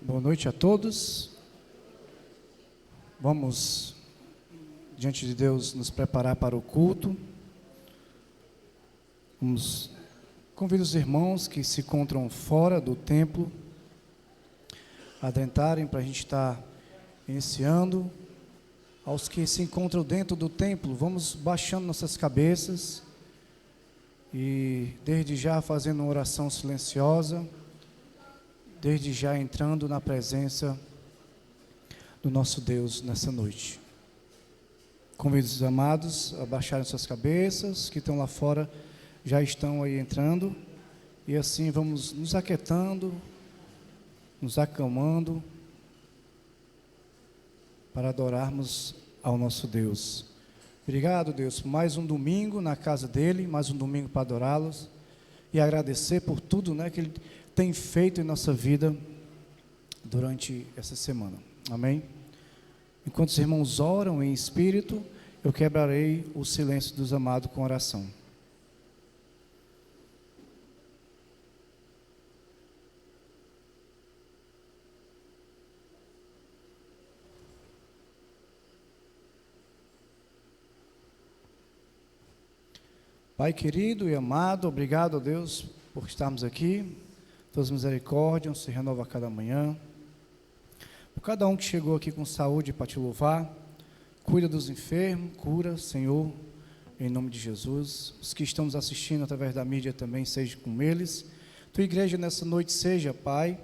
Boa noite a todos. Vamos, diante de Deus, nos preparar para o culto. Convido os irmãos que se encontram fora do templo a adentrarem para a gente estar iniciando. Aos que se encontram dentro do templo, vamos baixando nossas cabeças e desde já fazendo uma oração silenciosa, desde já entrando na presença do nosso Deus nessa noite. Convido os amados a baixarem suas cabeças, que estão lá fora já estão aí entrando, e assim vamos nos aquietando, nos acalmando, para adorarmos ao nosso Deus. Obrigado, Deus, por mais um domingo na casa dele, mais um domingo para adorá-los, e agradecer por tudo, que ele tem feito em nossa vida durante essa semana. Amém? Enquanto os irmãos oram em espírito, eu quebrarei o silêncio dos amados com oração. Pai querido e amado, obrigado a Deus por estarmos aqui. Tuas misericórdias se renovam a cada manhã. Por cada um que chegou aqui com saúde para te louvar, cuida dos enfermos, cura, Senhor, em nome de Jesus. Os que estamos assistindo através da mídia também, seja com eles. Tua igreja nessa noite seja, Pai,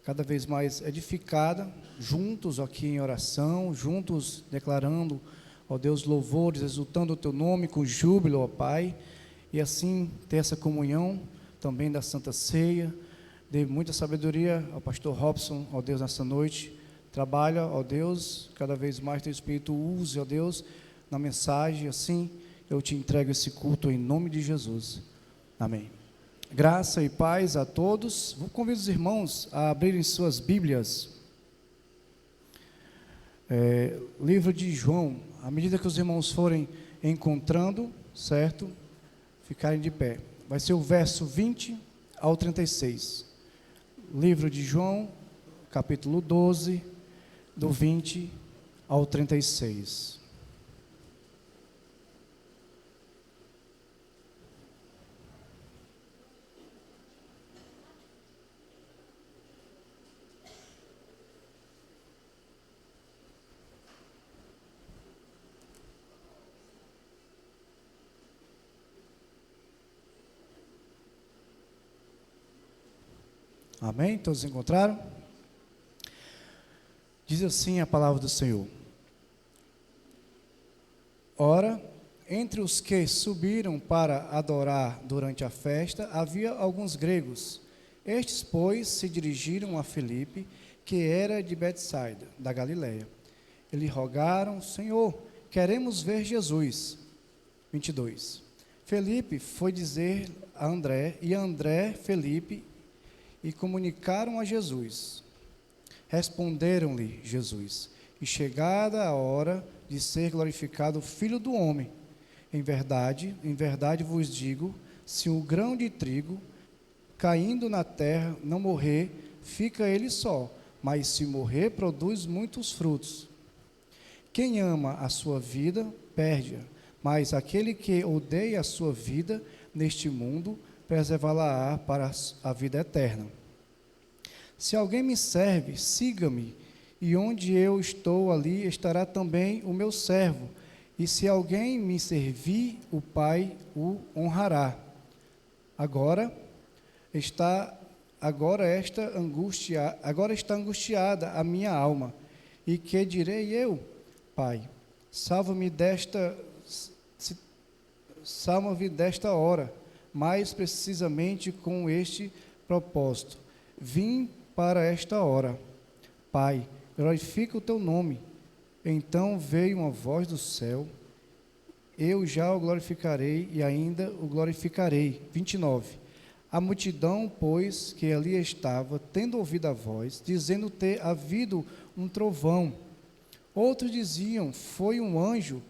cada vez mais edificada, juntos aqui em oração, juntos declarando, ó Deus, louvores, exultando o Teu nome com júbilo, ó Pai, e assim ter essa comunhão também da Santa Ceia. Dê muita sabedoria ao pastor Robson, ó Deus, nessa noite. Trabalha, ó Deus, cada vez mais Teu Espírito use, ó Deus, na mensagem. Assim eu te entrego esse culto em nome de Jesus. Amém. Graça e paz a todos. Vou convidar os irmãos a abrirem suas Bíblias. Livro de João. À medida que os irmãos forem encontrando, certo? Ficarem de pé. Vai ser o verso 20 ao 36. Livro de João, capítulo 12, do 20 ao 36. Amém? Todos encontraram? Diz assim a palavra do Senhor: Ora, entre os que subiram para adorar durante a festa, havia alguns gregos. Estes, pois, se dirigiram a Filipe, que era de Betsaida, da Galileia. Eles rogaram: Senhor, queremos ver Jesus. 22. Filipe foi dizer a André, e André, Filipe, e comunicaram a Jesus. Responderam-lhe Jesus: E chegada a hora de ser glorificado o Filho do Homem, em verdade vos digo, se o grão de trigo caindo na terra não morrer, fica ele só, mas se morrer, produz muitos frutos. Quem ama a sua vida, perde-a, mas aquele que odeia a sua vida neste mundo, preservá-la-á para a vida eterna. Se alguém me serve, siga-me, e onde eu estou, ali estará também o meu servo. E se alguém me servir, o Pai o honrará. Agora está angustiada a minha alma. E que direi eu? Pai, salva-me desta hora, mais precisamente com este propósito. Vim para esta hora. Pai, glorifica o teu nome. Então veio uma voz do céu: eu já o glorificarei e ainda o glorificarei. 29. A multidão, pois, que ali estava, tendo ouvido a voz, dizendo ter havido um trovão. Outros diziam: foi um anjo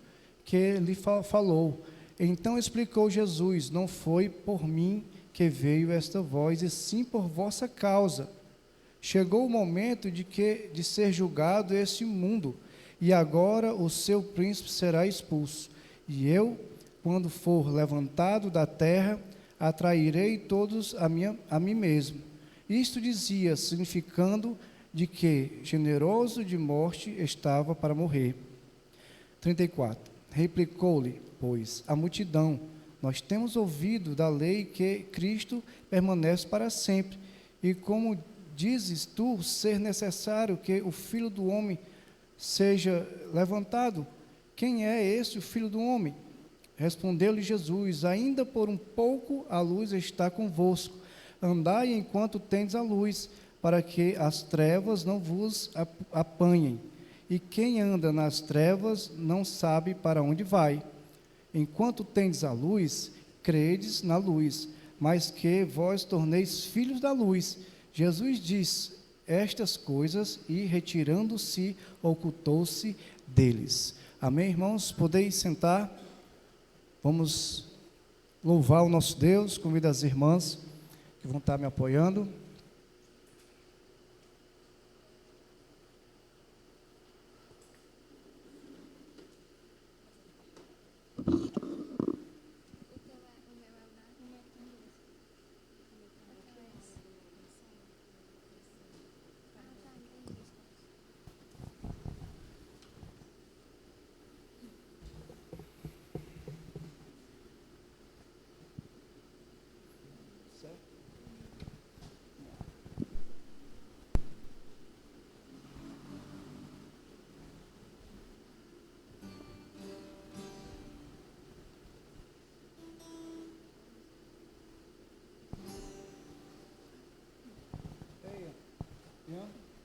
que lhe falou. Então explicou Jesus: não foi por mim que veio esta voz, e sim por vossa causa. Chegou o momento de ser julgado esse mundo, e agora o seu príncipe será expulso. E eu, quando for levantado da terra, atrairei todos a mim mesmo. Isto dizia, significando de que, generoso de morte, estava para morrer. 34. Replicou-lhe, pois, a multidão: nós temos ouvido da lei que Cristo permanece para sempre, e como dizes tu ser necessário que o Filho do Homem seja levantado? Quem é esse o Filho do Homem? Respondeu-lhe Jesus: ainda por um pouco a luz está convosco. Andai enquanto tendes a luz, para que as trevas não vos apanhem. E quem anda nas trevas não sabe para onde vai. Enquanto tendes a luz, credes na luz, mas que vós torneis filhos da luz. Jesus diz estas coisas e, retirando-se, ocultou-se deles. Amém, irmãos? Podeis sentar. Vamos louvar o nosso Deus. Convido as irmãs que vão estar me apoiando.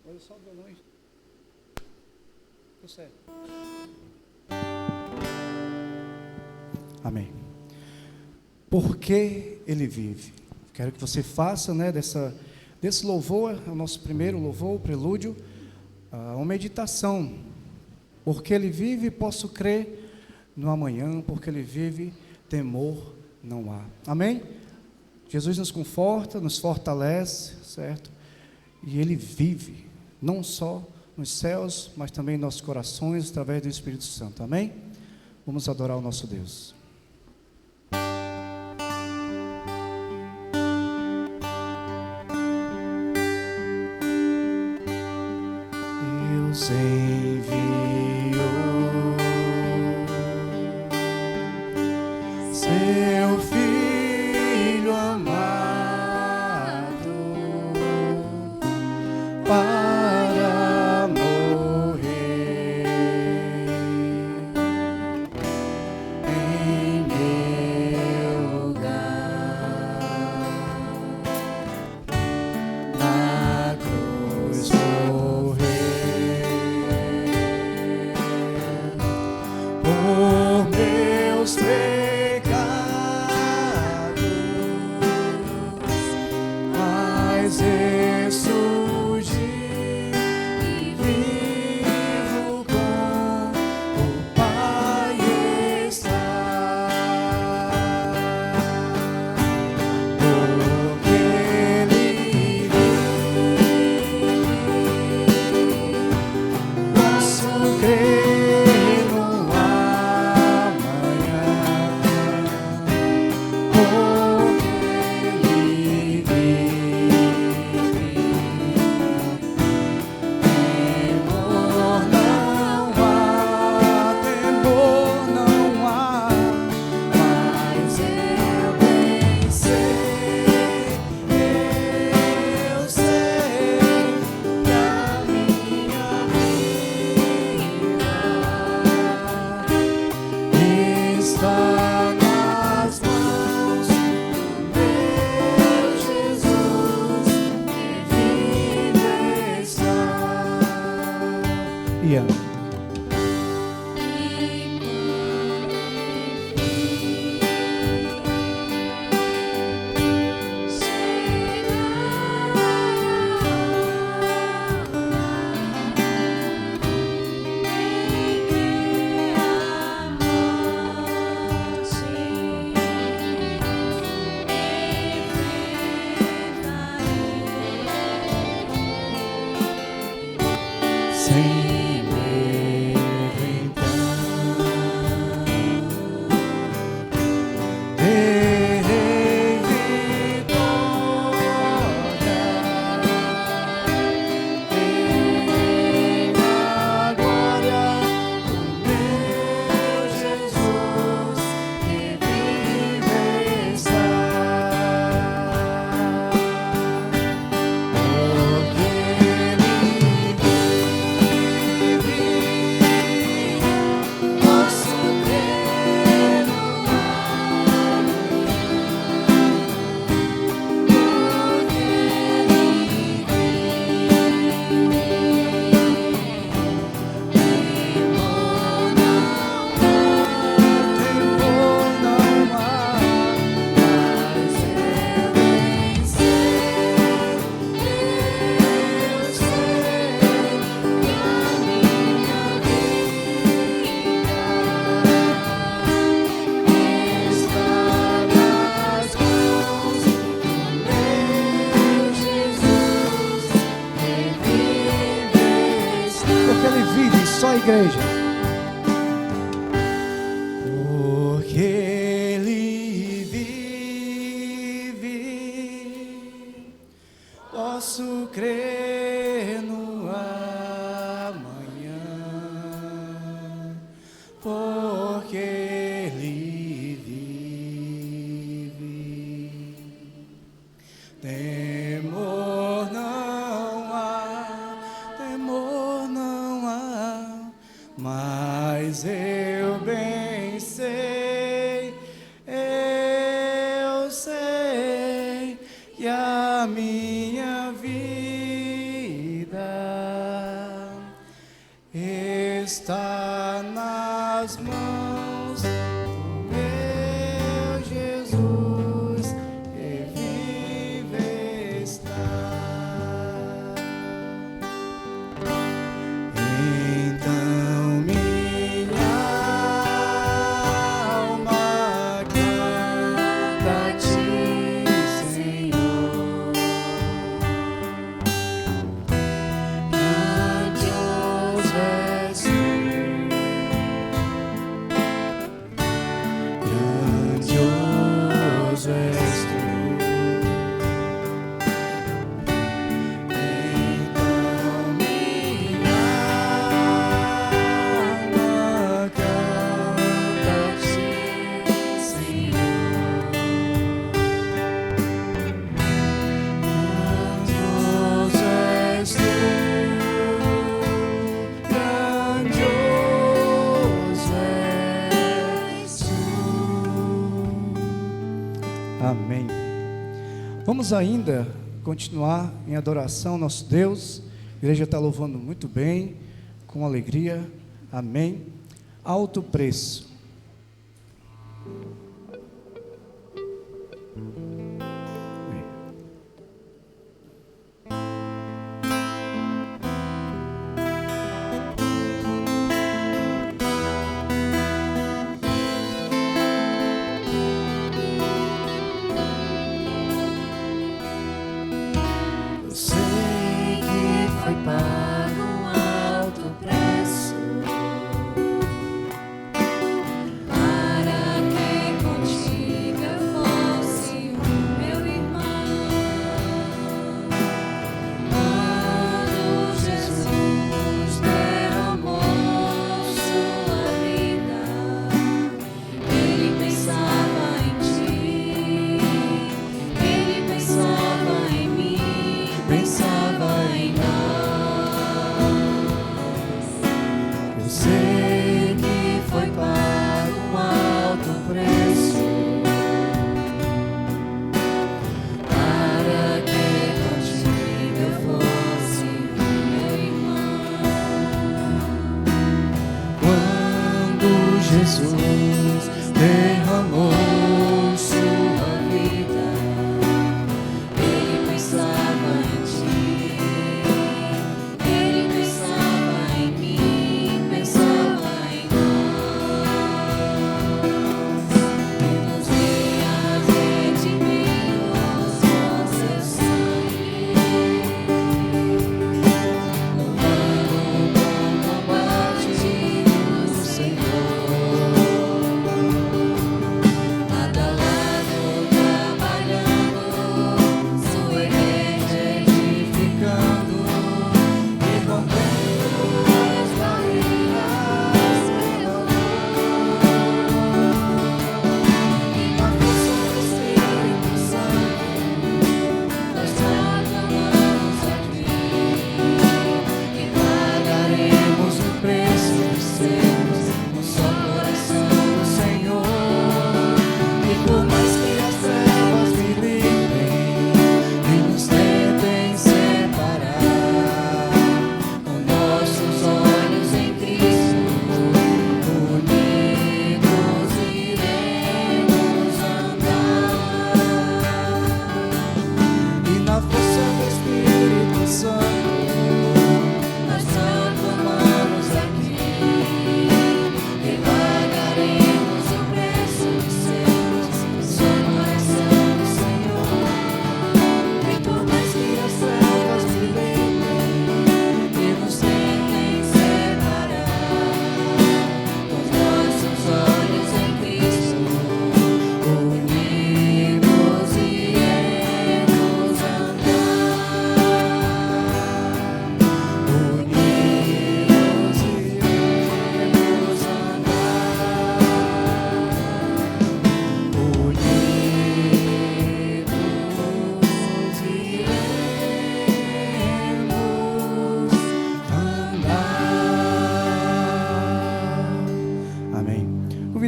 Olha só o violão. Estou certo. Amém. Porque ele vive. Quero que você faça, né, desse louvor, o nosso primeiro louvor, o prelúdio, uma meditação. Porque ele vive, posso crer no amanhã. Porque ele vive, temor não há. Amém? Jesus nos conforta, nos fortalece, certo? E ele vive, não só nos céus, mas também em nossos corações, através do Espírito Santo. Amém? Vamos adorar o nosso Deus. Deus enviou seu Filho amado para morrer em meu lugar, na cruz morrer. igreja. Porque Ele vive, posso crer no amanhã. Porque Ele vive, temor não há, mas eu bem sei que a minha vida está nas mãos do meu Jesus, que vive está. Então minha alma canta a ti, Senhor. Grandioso és tu, grandioso és tu. Então minha alma canta a ti, Senhor. Grandioso és tu, grandioso és tu. Amém. Vamos ainda continuar em adoração ao nosso Deus. A igreja está louvando muito bem, com alegria. Amém. Alto preço. Eu sei que foi pago um alto preço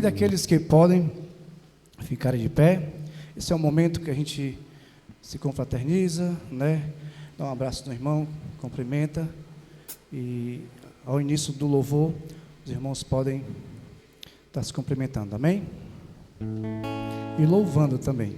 convido aqueles que podem ficar de pé. Esse é o momento que a gente se confraterniza, né? Dá um abraço no irmão, cumprimenta. E ao início do louvor, os irmãos podem estar se cumprimentando, amém? E louvando também.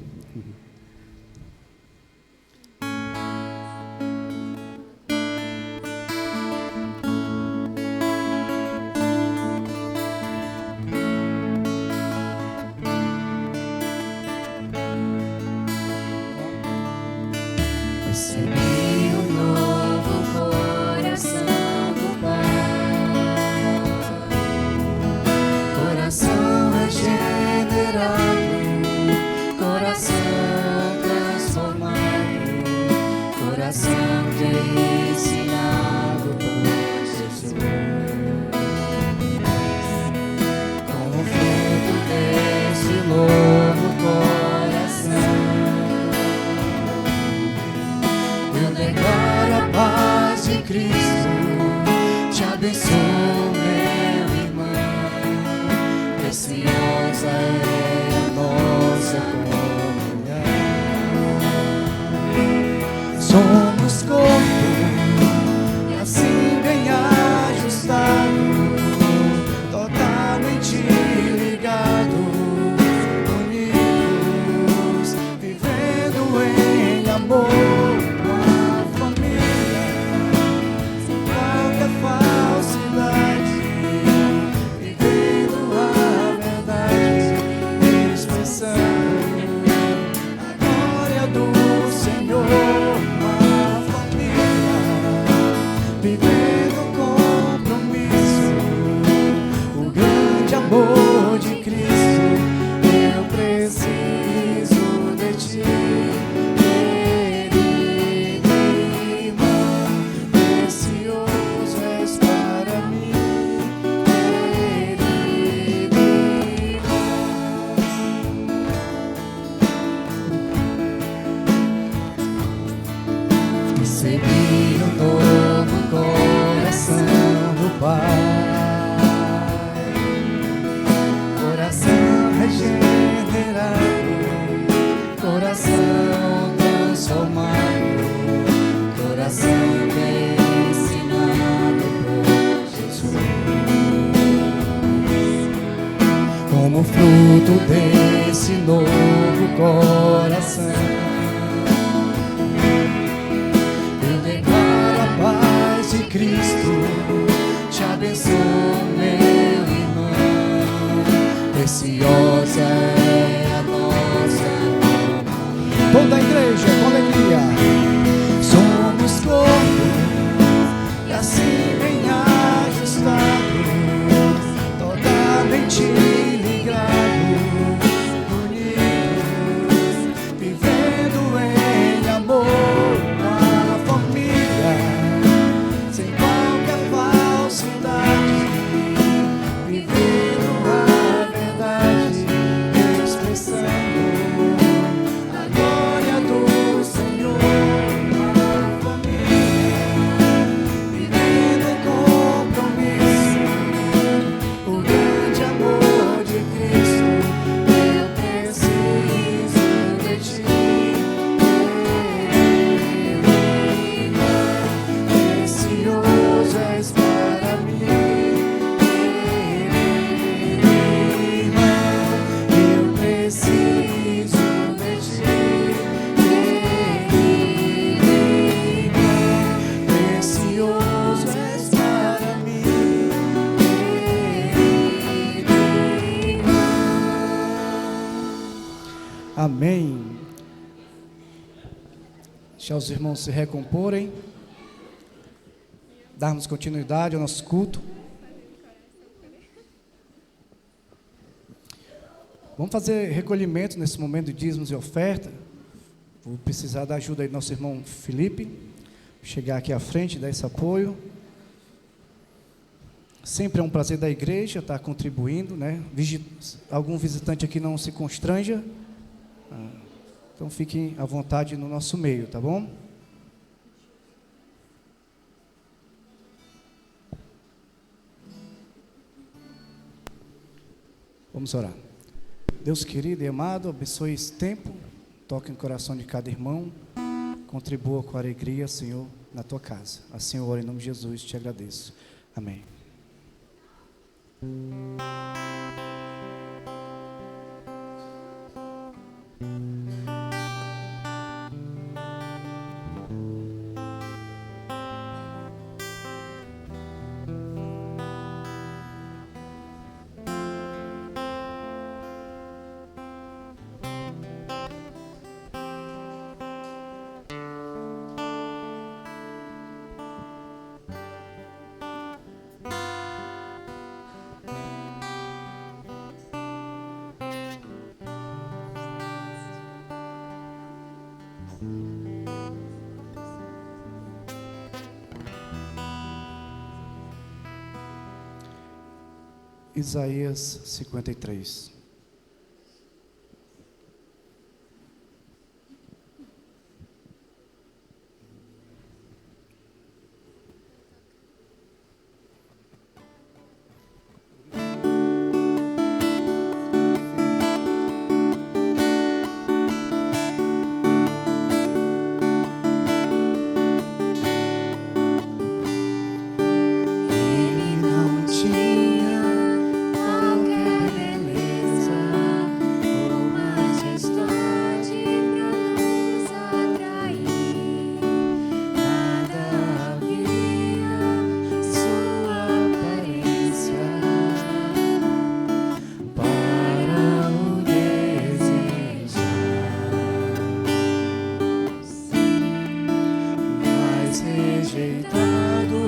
Amém. Deixar os irmãos se recomporem, darmos continuidade ao nosso culto. Vamos fazer recolhimento nesse momento de dízimos e oferta. Vou precisar da ajuda aí do nosso irmão Felipe, chegar aqui à frente, dar esse apoio. Sempre é um prazer da igreja estar contribuindo, né? Algum visitante aqui não se constranja. Então fiquem à vontade no nosso meio, tá bom? Vamos orar. Deus querido e amado, abençoe esse tempo, toque no coração de cada irmão, contribua com alegria, Senhor, na tua casa. Assim eu oro em nome de Jesus, te agradeço. Amém. Isaías 53. Foi esmagado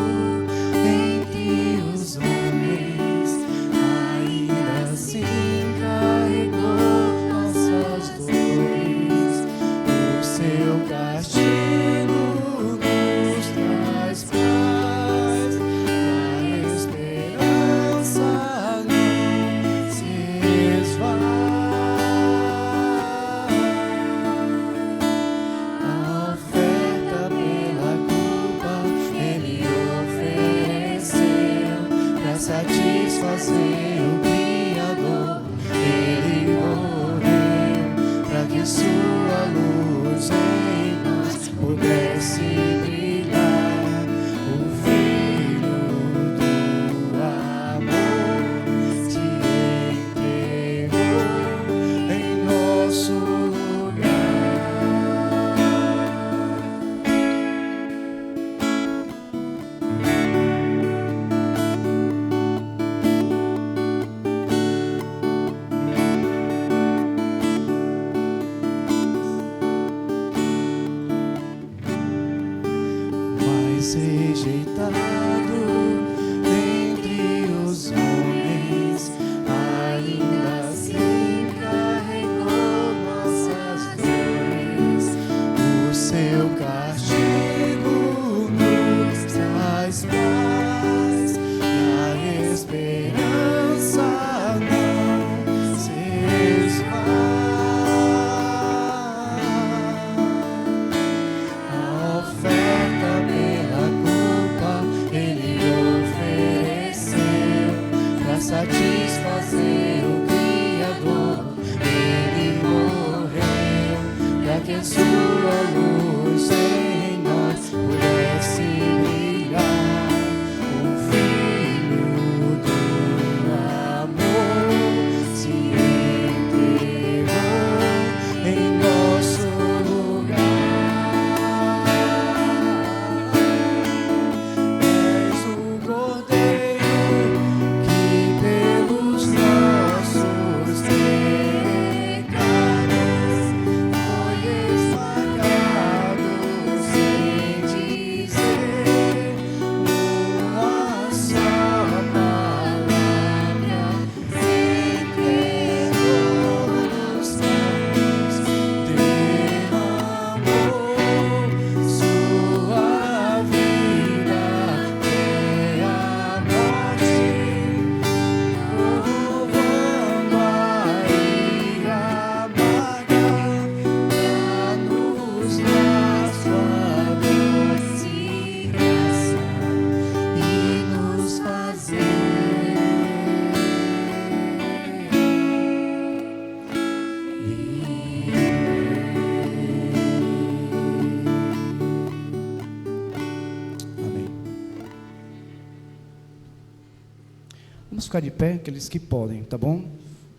Vamos ficar de pé, aqueles que podem, tá bom?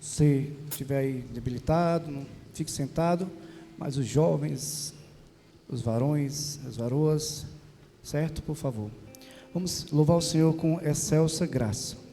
Se estiver aí debilitado, não fique sentado, mas os jovens, os varões, as varoas, certo? Por favor. Vamos louvar o Senhor com excelsa graça.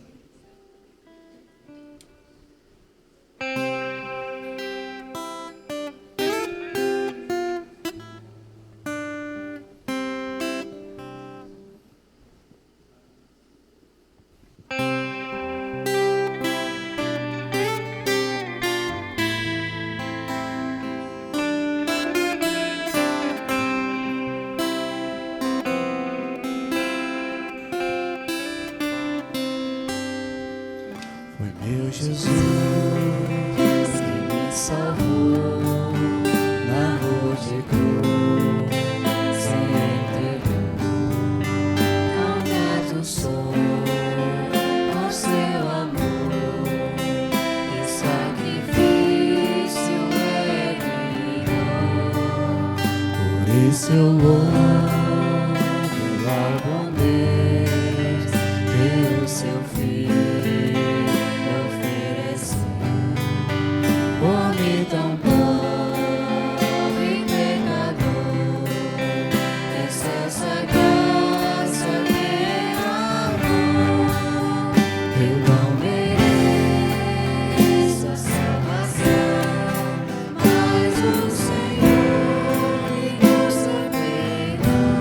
Jesus que me salvou na rua de cruz, se entregou, amado sou ao seu amor, e sacrifício por isso eu louvo a bondade que o seu Filho tão pobre e pecador, excelsa graça derramou. Eu não mereço a salvação, mas o Senhor me deu seu perdão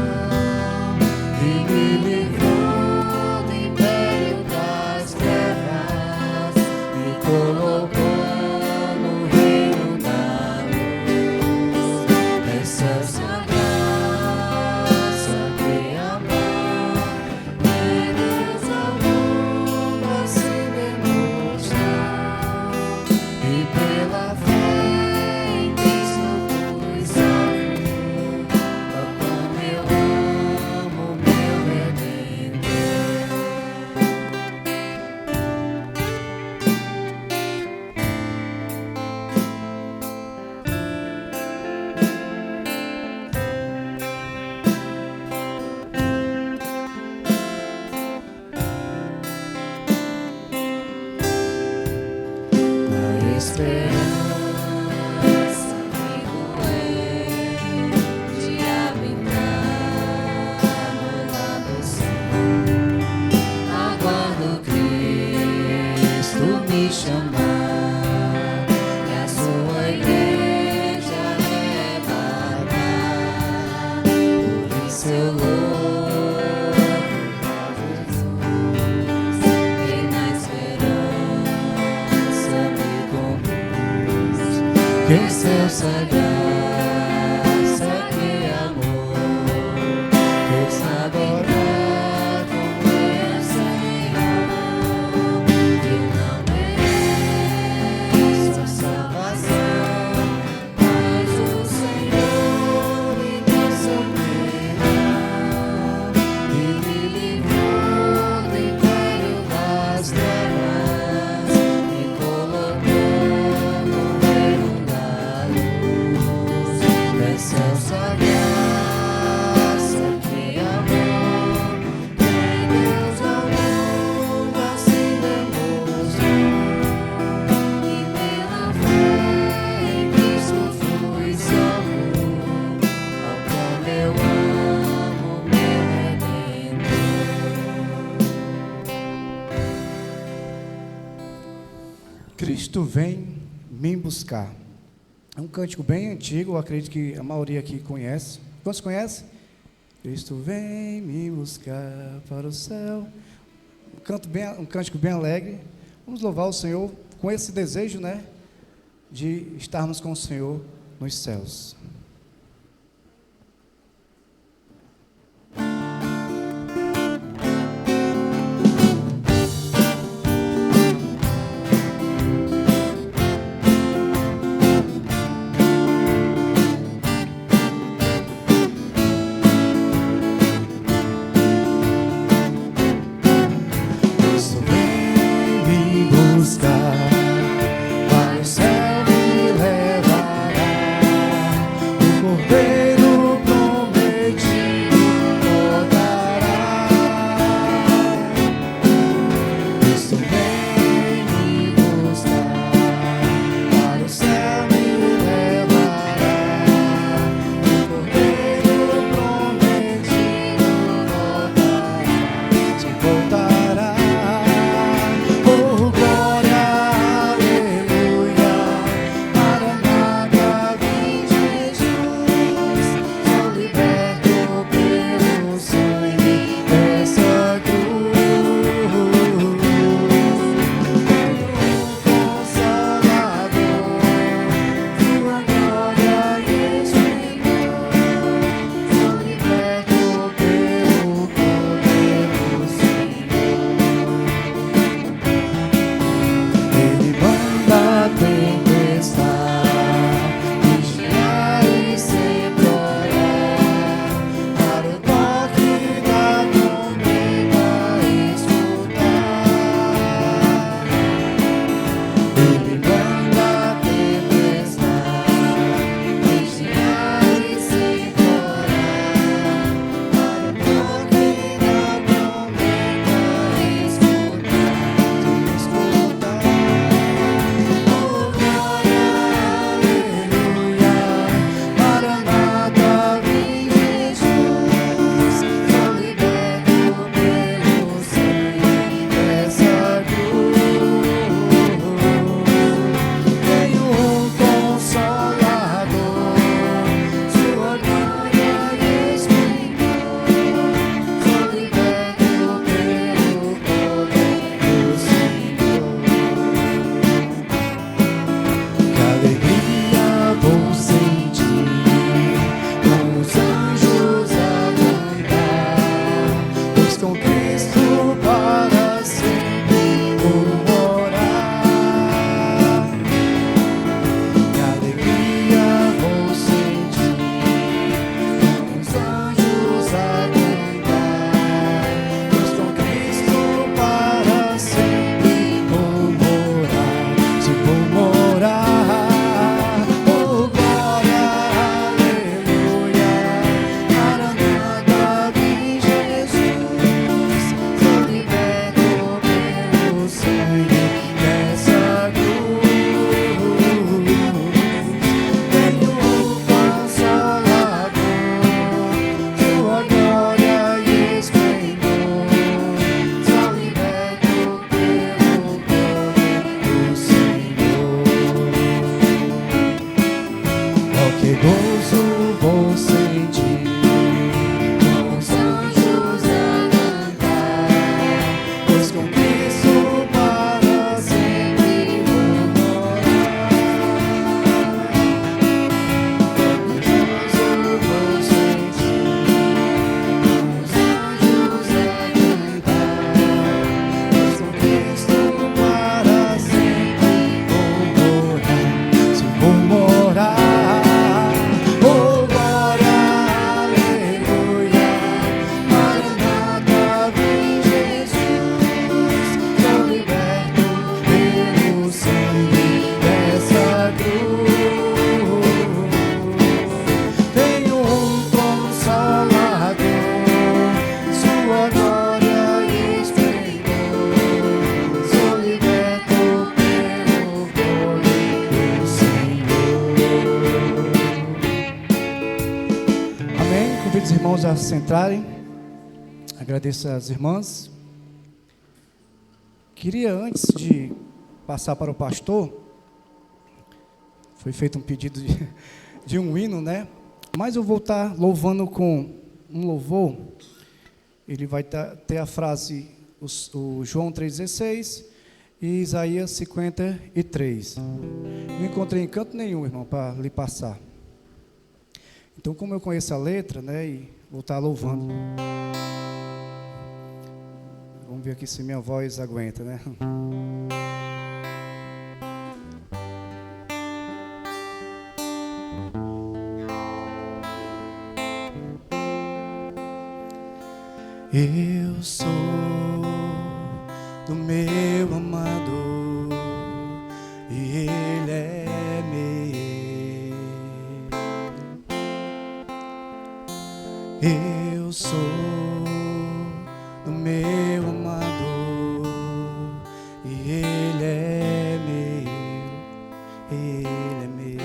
e me livrou do império das trevas, me colocou excelsa graça que amor, eu adorar com meu Senhor. Eu não mereço a salvação, mas o Senhor me deu seu perdão e me livrou do império das trevas, me colocou no reino da luz. Excelsa graça que amor, em Deus ao mundo assim demonstrou, e pela fé em Cristo fui salvo, ao qual eu amo meu Redentor. Cristo vem me buscar. É um cântico bem antigo, eu acredito que a maioria aqui conhece. Quantos conhecem? Cristo vem me buscar para o céu. Um cântico bem alegre. Vamos louvar o Senhor com esse desejo, né, de estarmos com o Senhor nos céus. Para o céu me levará. gozo vou sentir. Com os anjos a cantar, Pois com Cristo para sempre vou morar. Gozo vou sentir. com os anjos a cantar, Pois com Cristo para sempre vou morar. Se vou morar, oh glória, aleluia. Maranata, vem Jesus. Sou liberto pelo sangue dessa cruz. Tenho um Consolador, sua glória e esplendor. Sou liberto pelo poder do Senhor. Amém. Convido os irmãos a se sentarem. Agradeço às irmãs. Queria, antes de passar para o pastor, foi feito um pedido de um hino, né? Mas eu vou estar louvando com um louvor. Ele vai ter a frase, o João 3,16 e Isaías 53. Não encontrei em canto nenhum, irmão, para lhe passar. Então, como eu conheço a letra, né, e vou estar louvando. Vamos ver aqui se minha voz aguenta, né? Eu sou do meu amado e ele é meu. Eu sou do meu amado e ele é meu. Ele é meu.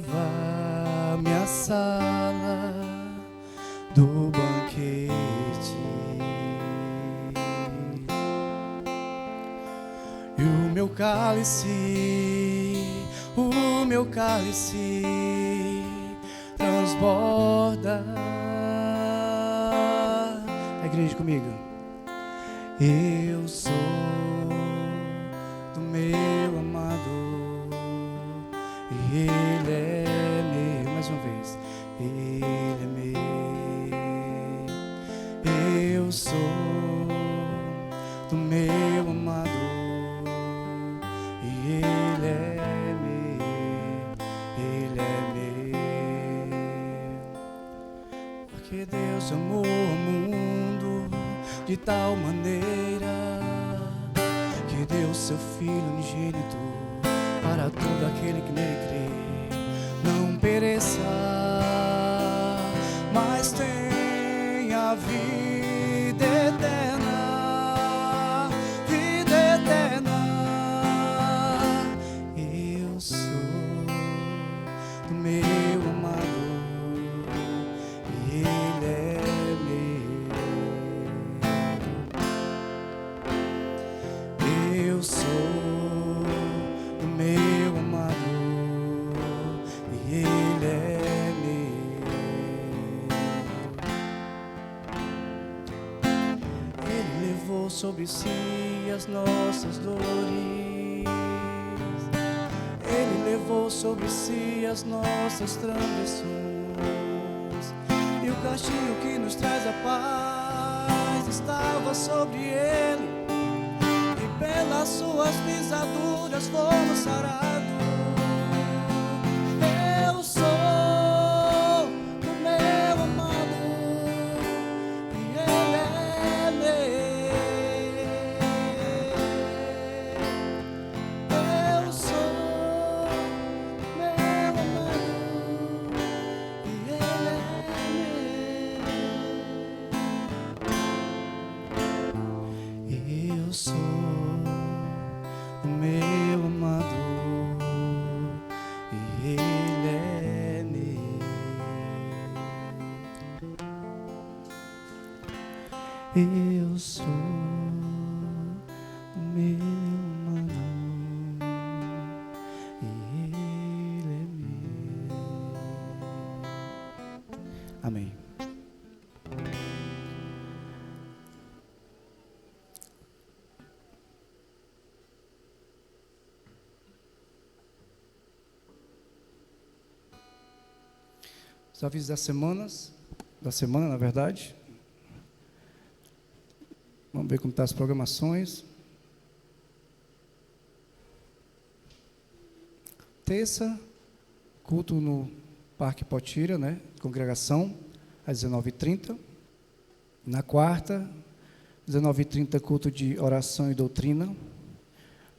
Leva-me à sala do banquete e o meu cálice transborda. A igreja comigo. Eu sou do meu amado e ele é meu. Mais uma vez. Ele é meu. Eu sou do meu amado e ele é meu. Ele é meu. Porque Deus amou o mundo de tal maneira que deu seu Filho unigênito para todo aquele que nele crê, não pereça, mas tenha vida eterna. Vida eterna. Eu sou do meu amado e ele é meu. Eu sou do meu amado e ele é meu. Ele levou sobre si as nossas dores. Ele levou sobre si as nossas transgressões. E o castigo que nos traz a paz estava sobre ele. E pelas suas pisaduras fomos sarados. Eu sou do meu amado e ele é meu. Eu sou do meu amado e ele é meu. Eu sou do meu amado e ele é meu. Eu sou do meu amado Amém. Os avisos da semana, na verdade. Vamos ver como estão as programações. Terça, culto no Parque Potira, né? Congregação, às 19h30. Na quarta, 19h30, culto de oração e doutrina.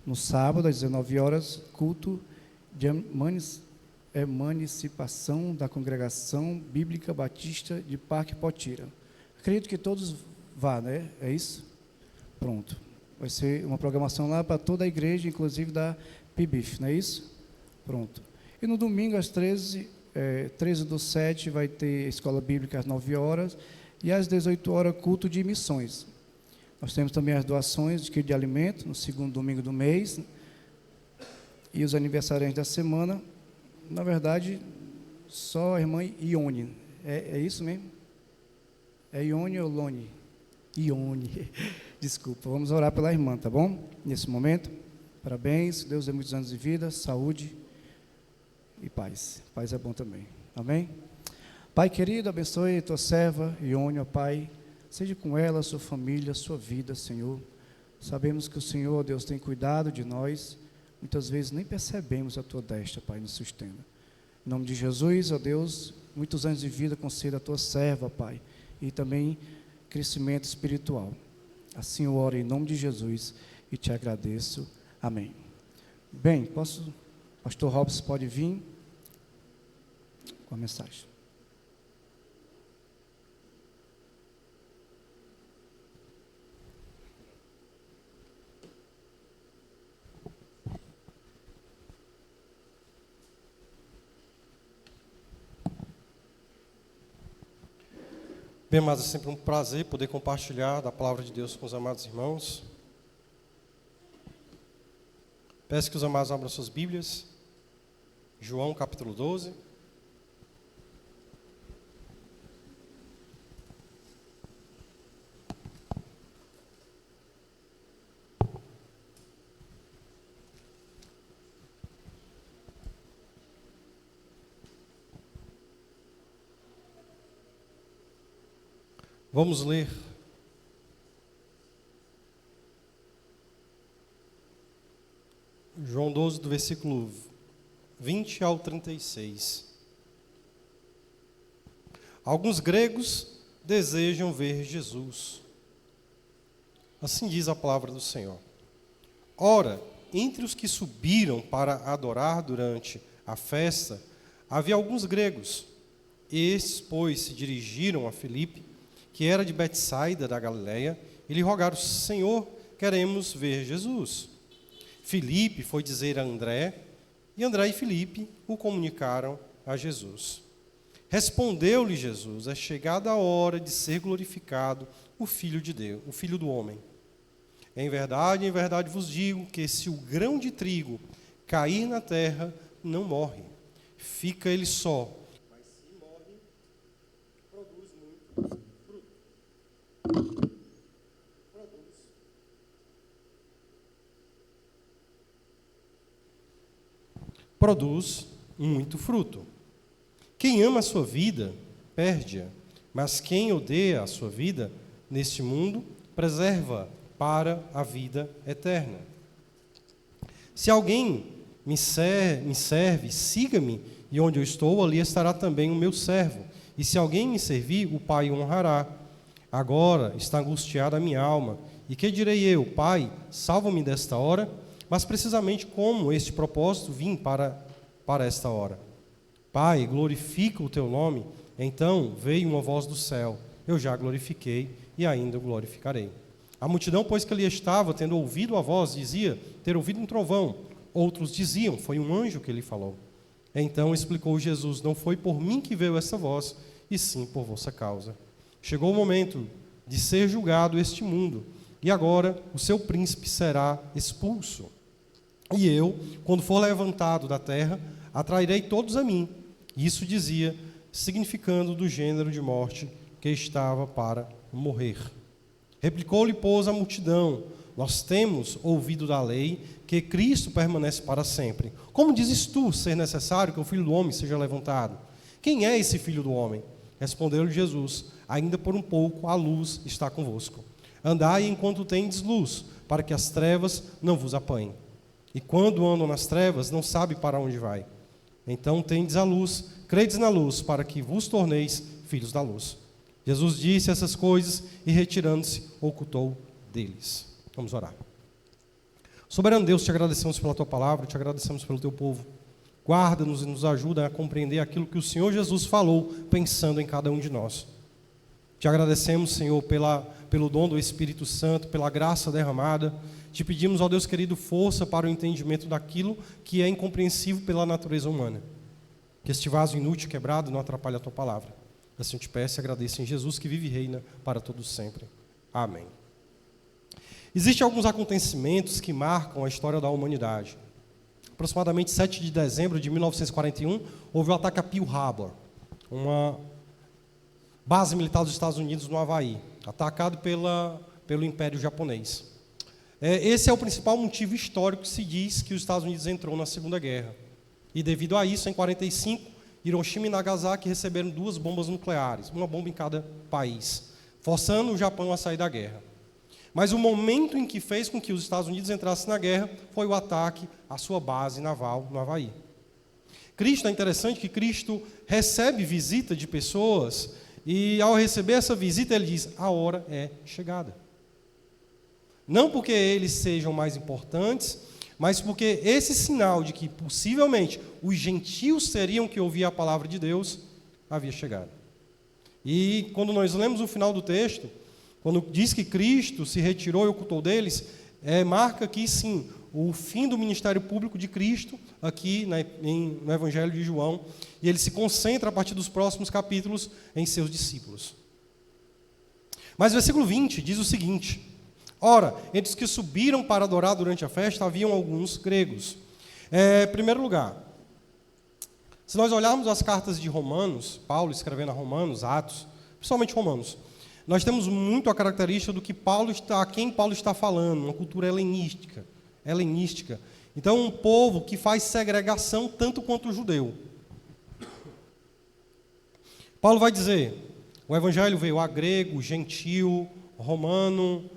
No sábado, às 19 horas, culto de emancipação da Congregação Bíblica Batista de Parque Potira. Acredito que todos vá, né? É isso? Pronto. Vai ser uma programação lá para toda a igreja, inclusive da PIBIF, não é isso? Pronto. E no domingo, às 13/7, vai ter escola bíblica às 9 horas e às 18 horas, culto de missões. Nós temos também as doações de quilo de alimento, no segundo domingo do mês, e os aniversariantes da semana. Na verdade, só a irmã Ione. É isso mesmo? É Ione ou Lone? Ione. Desculpa, vamos orar pela irmã, tá bom? Nesse momento, parabéns, Deus dê muitos anos de vida, saúde e paz. Paz é bom também, amém? Pai querido, abençoe tua serva Ione, ó Pai, seja com ela, sua família, sua vida, Senhor. Sabemos que o Senhor, Deus, tem cuidado de nós, muitas vezes nem percebemos a tua destra, Pai, nos sustenta. Em nome de Jesus, ó Deus, muitos anos de vida conceda a tua serva, Pai, e também crescimento espiritual. Assim eu oro em nome de Jesus e te agradeço. Amém. Bem, pastor Robson pode vir com a mensagem. Bem, mas é sempre um prazer poder compartilhar da palavra de Deus com os amados irmãos. Peço que os amados abram suas Bíblias. João capítulo 12. Vamos ler João 12, do versículo 20 ao 36. Alguns gregos desejam ver Jesus. Assim diz a palavra do Senhor. Ora, entre os que subiram para adorar durante a festa, havia alguns gregos. Estes, pois, se dirigiram a Filipe, que era de Betsaida da Galileia, e lhe rogaram: Senhor, queremos ver Jesus. Filipe foi dizer a André, e André e Filipe o comunicaram a Jesus. Respondeu-lhe Jesus: é chegada a hora de ser glorificado o Filho de Deus, o Filho do homem. Em verdade vos digo que se o grão de trigo cair na terra, não morre, fica ele só. Mas se morre, produz muito fruto. Produz muito fruto. Quem ama a sua vida, perde-a, mas quem odeia a sua vida neste mundo, preserva para a vida eterna. Se alguém me serve, siga-me, e onde eu estou, ali estará também o meu servo. E se alguém me servir, o Pai o honrará. Agora está angustiada a minha alma. E que direi eu? Pai, salva-me desta hora. Mas precisamente como este propósito vim para esta hora. Pai, glorifica o teu nome. Então veio uma voz do céu. Eu já glorifiquei e ainda o glorificarei. A multidão, pois que ali estava, tendo ouvido a voz, dizia ter ouvido um trovão. Outros diziam, foi um anjo que lhe falou. Então explicou Jesus: não foi por mim que veio essa voz, e sim por vossa causa. Chegou o momento de ser julgado este mundo, e agora o seu príncipe será expulso. E eu, quando for levantado da terra, atrairei todos a mim. Isso dizia, significando do gênero de morte que estava para morrer. Replicou-lhe, pois, a multidão: nós temos ouvido da lei que Cristo permanece para sempre. Como dizes tu ser necessário que o Filho do Homem seja levantado? Quem é esse Filho do Homem? Respondeu-lhe Jesus: ainda por um pouco a luz está convosco. Andai enquanto tendes luz, para que as trevas não vos apanhem. E quando andam nas trevas, não sabe para onde vai. Então tendes a luz, credes na luz, para que vos torneis filhos da luz. Jesus disse essas coisas e, retirando-se, ocultou deles. Vamos orar. Soberano Deus, te agradecemos pela tua palavra, te agradecemos pelo teu povo. Guarda-nos e nos ajuda a compreender aquilo que o Senhor Jesus falou, pensando em cada um de nós. Te agradecemos, Senhor, pelo dom do Espírito Santo, pela graça derramada. Te pedimos, ó Deus querido, força para o entendimento daquilo que é incompreensível pela natureza humana. Que este vaso inútil, quebrado, não atrapalhe a tua palavra. Assim eu te peço e agradeço em Jesus, que vive e reina para todos sempre. Amém. Existem alguns acontecimentos que marcam a história da humanidade. Aproximadamente 7 de dezembro de 1941, houve o ataque a Pearl Harbor, uma base militar dos Estados Unidos no Havaí, atacado pelo Império Japonês. Esse é o principal motivo histórico que se diz que os Estados Unidos entrou na Segunda Guerra. E devido a isso, em 1945, Hiroshima e Nagasaki receberam 2 bombas nucleares, uma bomba em cada país, forçando o Japão a sair da guerra. Mas o momento em que fez com que os Estados Unidos entrassem na guerra foi o ataque à sua base naval no Havaí. É interessante que Cristo recebe visita de pessoas e, ao receber essa visita, ele diz: a hora é chegada. Não porque eles sejam mais importantes, mas porque esse sinal de que possivelmente os gentios seriam que ouviam a palavra de Deus havia chegado. E quando nós lemos o final do texto, quando diz que Cristo se retirou e ocultou deles, marca aqui sim o fim do ministério público de Cristo aqui no Evangelho de João, e ele se concentra a partir dos próximos capítulos em seus discípulos. Mas o versículo 20 diz o seguinte: ora, entre os que subiram para adorar durante a festa, haviam alguns gregos. Em primeiro lugar, se nós olharmos as cartas de Romanos, Paulo escrevendo a Romanos, Atos, principalmente Romanos, nós temos muito a característica do que a quem Paulo está falando, uma cultura helenística. Então, um povo que faz segregação tanto quanto o judeu. Paulo vai dizer: o evangelho veio a grego, gentil, romano,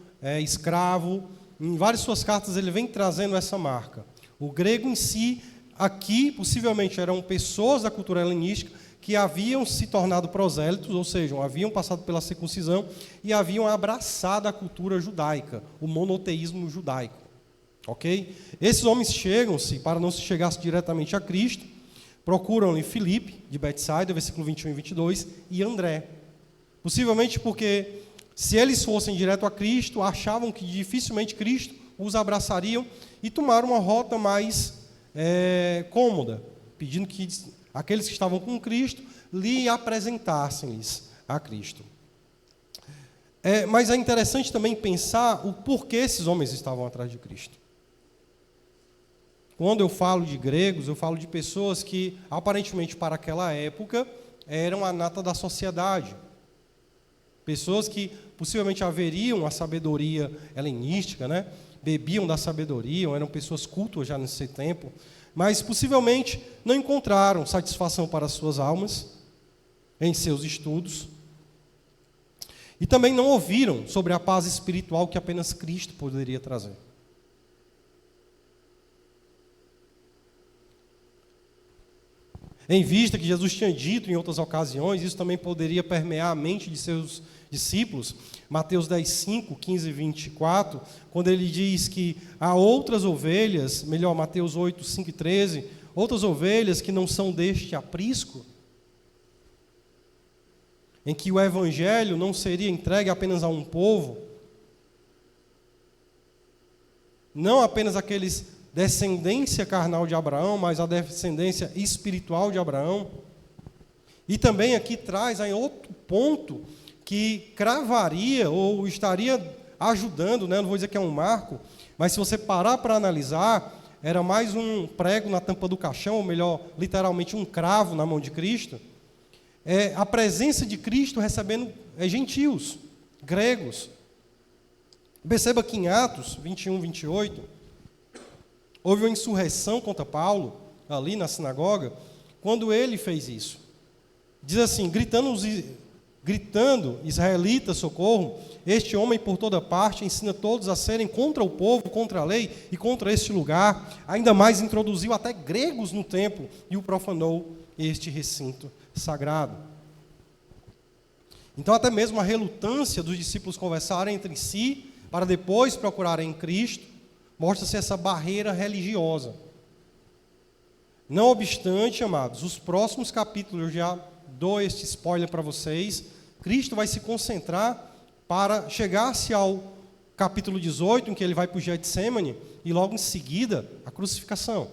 escravo. Em várias suas cartas ele vem trazendo essa marca. O grego em si, aqui, possivelmente eram pessoas da cultura helenística que haviam se tornado prosélitos, ou seja, haviam passado pela circuncisão e haviam abraçado a cultura judaica, o monoteísmo judaico. Ok? Esses homens chegam-se, para não se chegasse diretamente a Cristo, procuram-lhe Filipe, de Betsaida, versículo 21 e 22, e André. Possivelmente porque, se eles fossem direto a Cristo, achavam que dificilmente Cristo os abraçariam e tomaram uma rota mais cômoda, pedindo que aqueles que estavam com Cristo lhe apresentassem-lhes a Cristo. Mas é interessante também pensar o porquê esses homens estavam atrás de Cristo. Quando eu falo de gregos, eu falo de pessoas que, aparentemente, para aquela época, eram a nata da sociedade. Pessoas que possivelmente haveriam a sabedoria helenística, né? Bebiam da sabedoria, eram pessoas cultas já nesse tempo, mas possivelmente não encontraram satisfação para as suas almas em seus estudos. E também não ouviram sobre a paz espiritual que apenas Cristo poderia trazer. Em vista que Jesus tinha dito em outras ocasiões, isso também poderia permear a mente de seus discípulos. Mateus 10, 5, 15 e 24, quando ele diz que há outras ovelhas, melhor, Mateus 8, 5 e 13, outras ovelhas que não são deste aprisco, em que o evangelho não seria entregue apenas a um povo, não apenas aqueles descendência carnal de Abraão, mas a descendência espiritual de Abraão. E também aqui traz aí outro ponto que cravaria ou estaria ajudando, né? Não vou dizer que é um marco, mas se você parar para analisar, era mais um prego na tampa do caixão, ou melhor, literalmente um cravo na mão de Cristo. a presença de Cristo recebendo gentios, gregos. Perceba que em Atos 21, 28, houve uma insurreição contra Paulo, ali na sinagoga, quando ele fez isso. Diz assim, gritando, israelitas, socorro, este homem por toda parte ensina todos a serem contra o povo, contra a lei e contra este lugar. Ainda mais introduziu até gregos no templo e o profanou este recinto sagrado. Então até mesmo a relutância dos discípulos conversarem entre si, para depois procurarem Cristo, mostra-se essa barreira religiosa. Não obstante, amados, os próximos capítulos, eu já dou este spoiler para vocês, Cristo vai se concentrar para chegar-se ao capítulo 18, em que ele vai para o Getsêmani, e logo em seguida, a crucificação.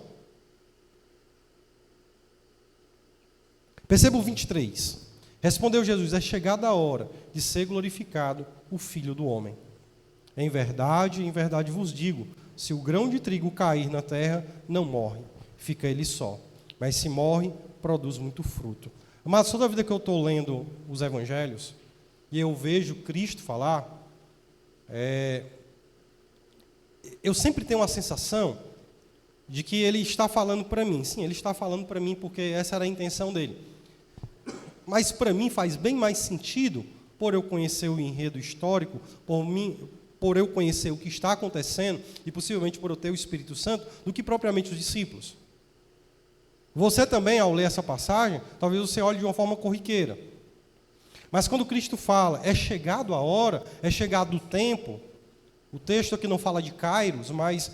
Perceba o 23. Respondeu Jesus, é chegada a hora de ser glorificado o Filho do Homem. Em verdade vos digo, se o grão de trigo cair na terra, não morre, fica ele só. Mas se morre, produz muito fruto. Mas toda a vida que eu estou lendo os evangelhos, e eu vejo Cristo falar, eu sempre tenho uma sensação de que ele está falando para mim. Sim, ele está falando para mim porque essa era a intenção dele. Mas para mim faz bem mais sentido, por eu conhecer o enredo histórico, por eu conhecer o que está acontecendo, e possivelmente por eu ter o Espírito Santo, do que propriamente os discípulos. Você também, ao ler essa passagem, talvez você olhe de uma forma corriqueira. Mas quando Cristo fala, é chegado a hora, é chegado o tempo, o texto aqui não fala de Kairos, mas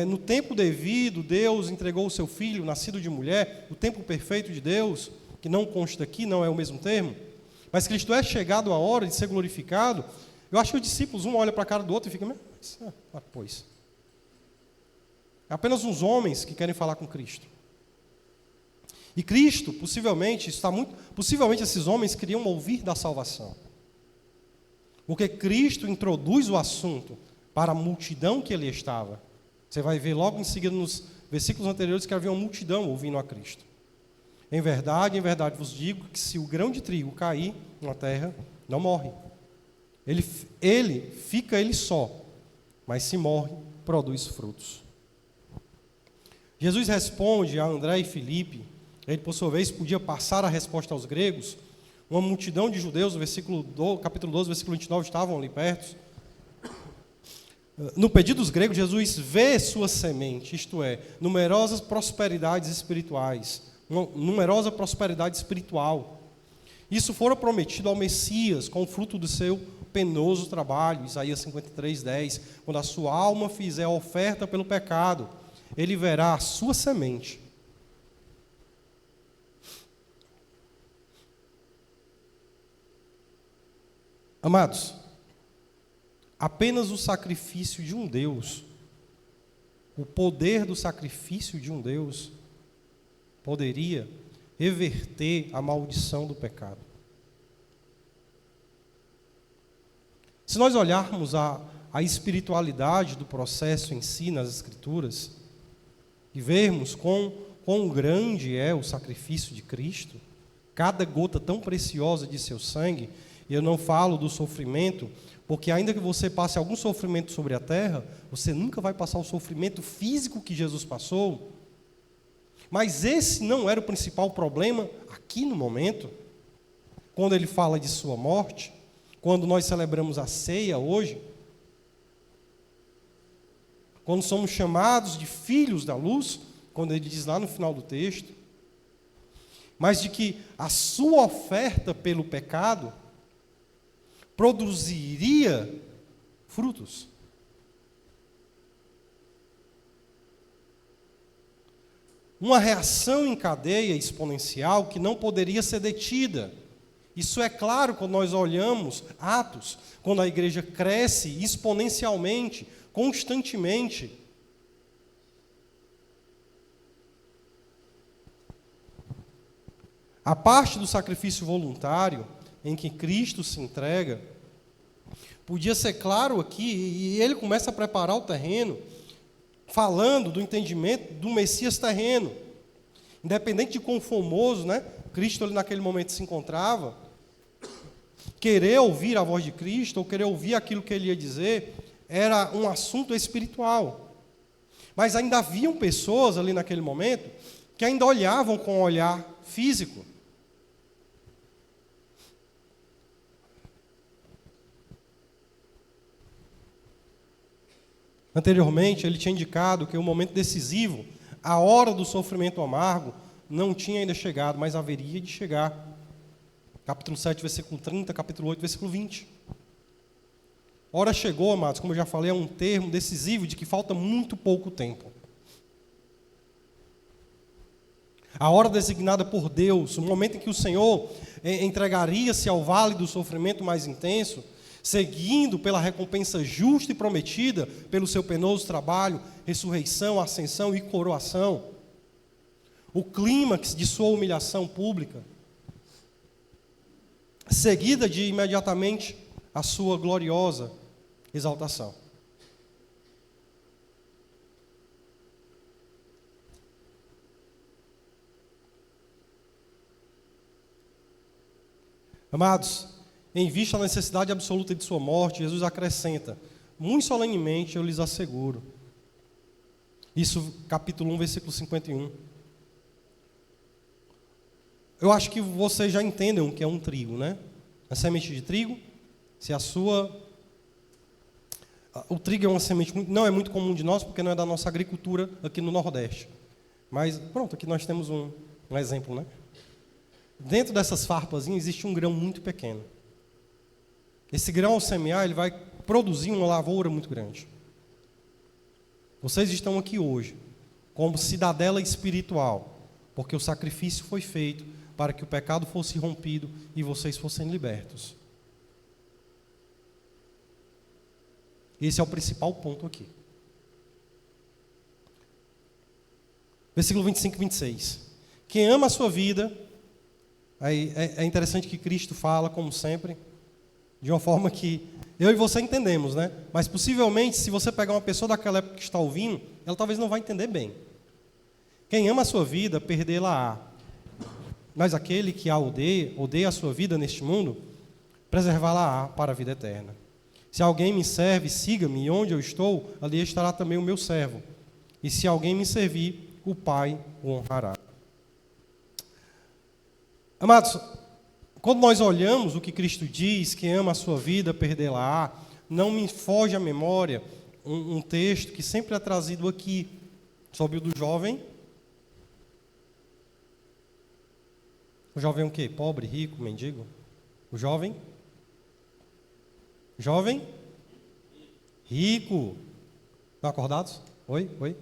no tempo devido, Deus entregou o seu Filho, nascido de mulher, o tempo perfeito de Deus, que não consta aqui, não é o mesmo termo, mas Cristo é chegado a hora de ser glorificado. Eu acho que os discípulos, um olha para a cara do outro e fica, pois. É apenas uns homens que querem falar com Cristo. E Cristo, possivelmente esses homens queriam ouvir da salvação. Porque Cristo introduz o assunto para a multidão que ele estava. Você vai ver logo em seguida nos versículos anteriores que havia uma multidão ouvindo a Cristo. Em verdade vos digo que se o grão de trigo cair na terra, não morre. Ele fica ele só, mas se morre, produz frutos. Jesus responde a André e Filipe. Ele, por sua vez, podia passar a resposta aos gregos. Uma multidão de judeus, capítulo 12, versículo 29, estavam ali perto. No pedido dos gregos, Jesus vê sua semente, isto é, numerosas prosperidades espirituais, numerosa prosperidade espiritual. Isso fora prometido ao Messias, com o fruto do seu penoso trabalho, Isaías 53, 10. Quando a sua alma fizer a oferta pelo pecado, ele verá a sua semente. Amados, apenas o sacrifício de um Deus, o poder do sacrifício de um Deus, poderia reverter a maldição do pecado. Se nós olharmos a espiritualidade do processo em si, nas Escrituras, e vermos quão grande é o sacrifício de Cristo, cada gota tão preciosa de seu sangue, e eu não falo do sofrimento, porque ainda que você passe algum sofrimento sobre a terra, você nunca vai passar o sofrimento físico que Jesus passou. Mas esse não era o principal problema aqui no momento, quando ele fala de sua morte, quando nós celebramos a ceia hoje, quando somos chamados de filhos da luz, quando ele diz lá no final do texto, mas de que a sua oferta pelo pecado produziria frutos. Uma reação em cadeia exponencial que não poderia ser detida. Isso é claro quando nós olhamos Atos, quando a igreja cresce exponencialmente, constantemente. A parte do sacrifício voluntário, em que Cristo se entrega, podia ser claro aqui, e ele começa a preparar o terreno, falando do entendimento do Messias terreno. independente de quão formoso, né, Cristo ali naquele momento se encontrava, querer ouvir a voz de Cristo, ou querer ouvir aquilo que ele ia dizer, era um assunto espiritual. Mas ainda haviam pessoas ali naquele momento que ainda olhavam com um olhar físico. Anteriormente, ele tinha indicado que o momento decisivo, a hora do sofrimento amargo, não tinha ainda chegado, mas haveria de chegar. Capítulo 7, versículo 30, capítulo 8, versículo 20. Hora chegou, amados, como eu já falei, é um termo decisivo de que falta muito pouco tempo. A hora designada por Deus, o momento em que o Senhor entregaria-se ao vale do sofrimento mais intenso, seguindo pela recompensa justa e prometida pelo seu penoso trabalho, ressurreição, ascensão e coroação. O clímax de sua humilhação pública, seguida de imediatamente a sua gloriosa exaltação. Amados, em vista da necessidade absoluta de sua morte, Jesus acrescenta: muito solenemente eu lhes asseguro. Isso, capítulo 1, versículo 51. Eu acho que vocês já entendem o que é um trigo, né? A semente de trigo, se a sua... O trigo é uma semente, não é muito comum de nós, porque não é da nossa agricultura aqui no Nordeste. Mas, pronto, aqui nós temos um exemplo, né? Dentro dessas farpazinhas existe um grão muito pequeno. Esse grão, ao semear, ele vai produzir uma lavoura muito grande. Vocês estão aqui hoje como cidadela espiritual, porque o sacrifício foi feito para que o pecado fosse rompido e vocês fossem libertos. Esse é o principal ponto aqui. Versículo 25 e 26. Quem ama a sua vida, aí é interessante que Cristo fala, como sempre, de uma forma que eu e você entendemos, né? Mas possivelmente, se você pegar uma pessoa daquela época que está ouvindo, ela talvez não vai entender bem. Quem ama a sua vida, perdê-la-á. Mas aquele que a odeia a sua vida neste mundo, preservá-la-á para a vida eterna. Se alguém me serve, siga-me, e onde eu estou, ali estará também o meu servo. E se alguém me servir, o Pai o honrará. Amados, quando nós olhamos o que Cristo diz, quem ama a sua vida, perdê-la-á, não me foge à memória um texto que sempre é trazido aqui, sobre o do jovem. O jovem o quê? Pobre, rico, mendigo? O jovem? Jovem? Rico. Estão acordados? Oi? Oi?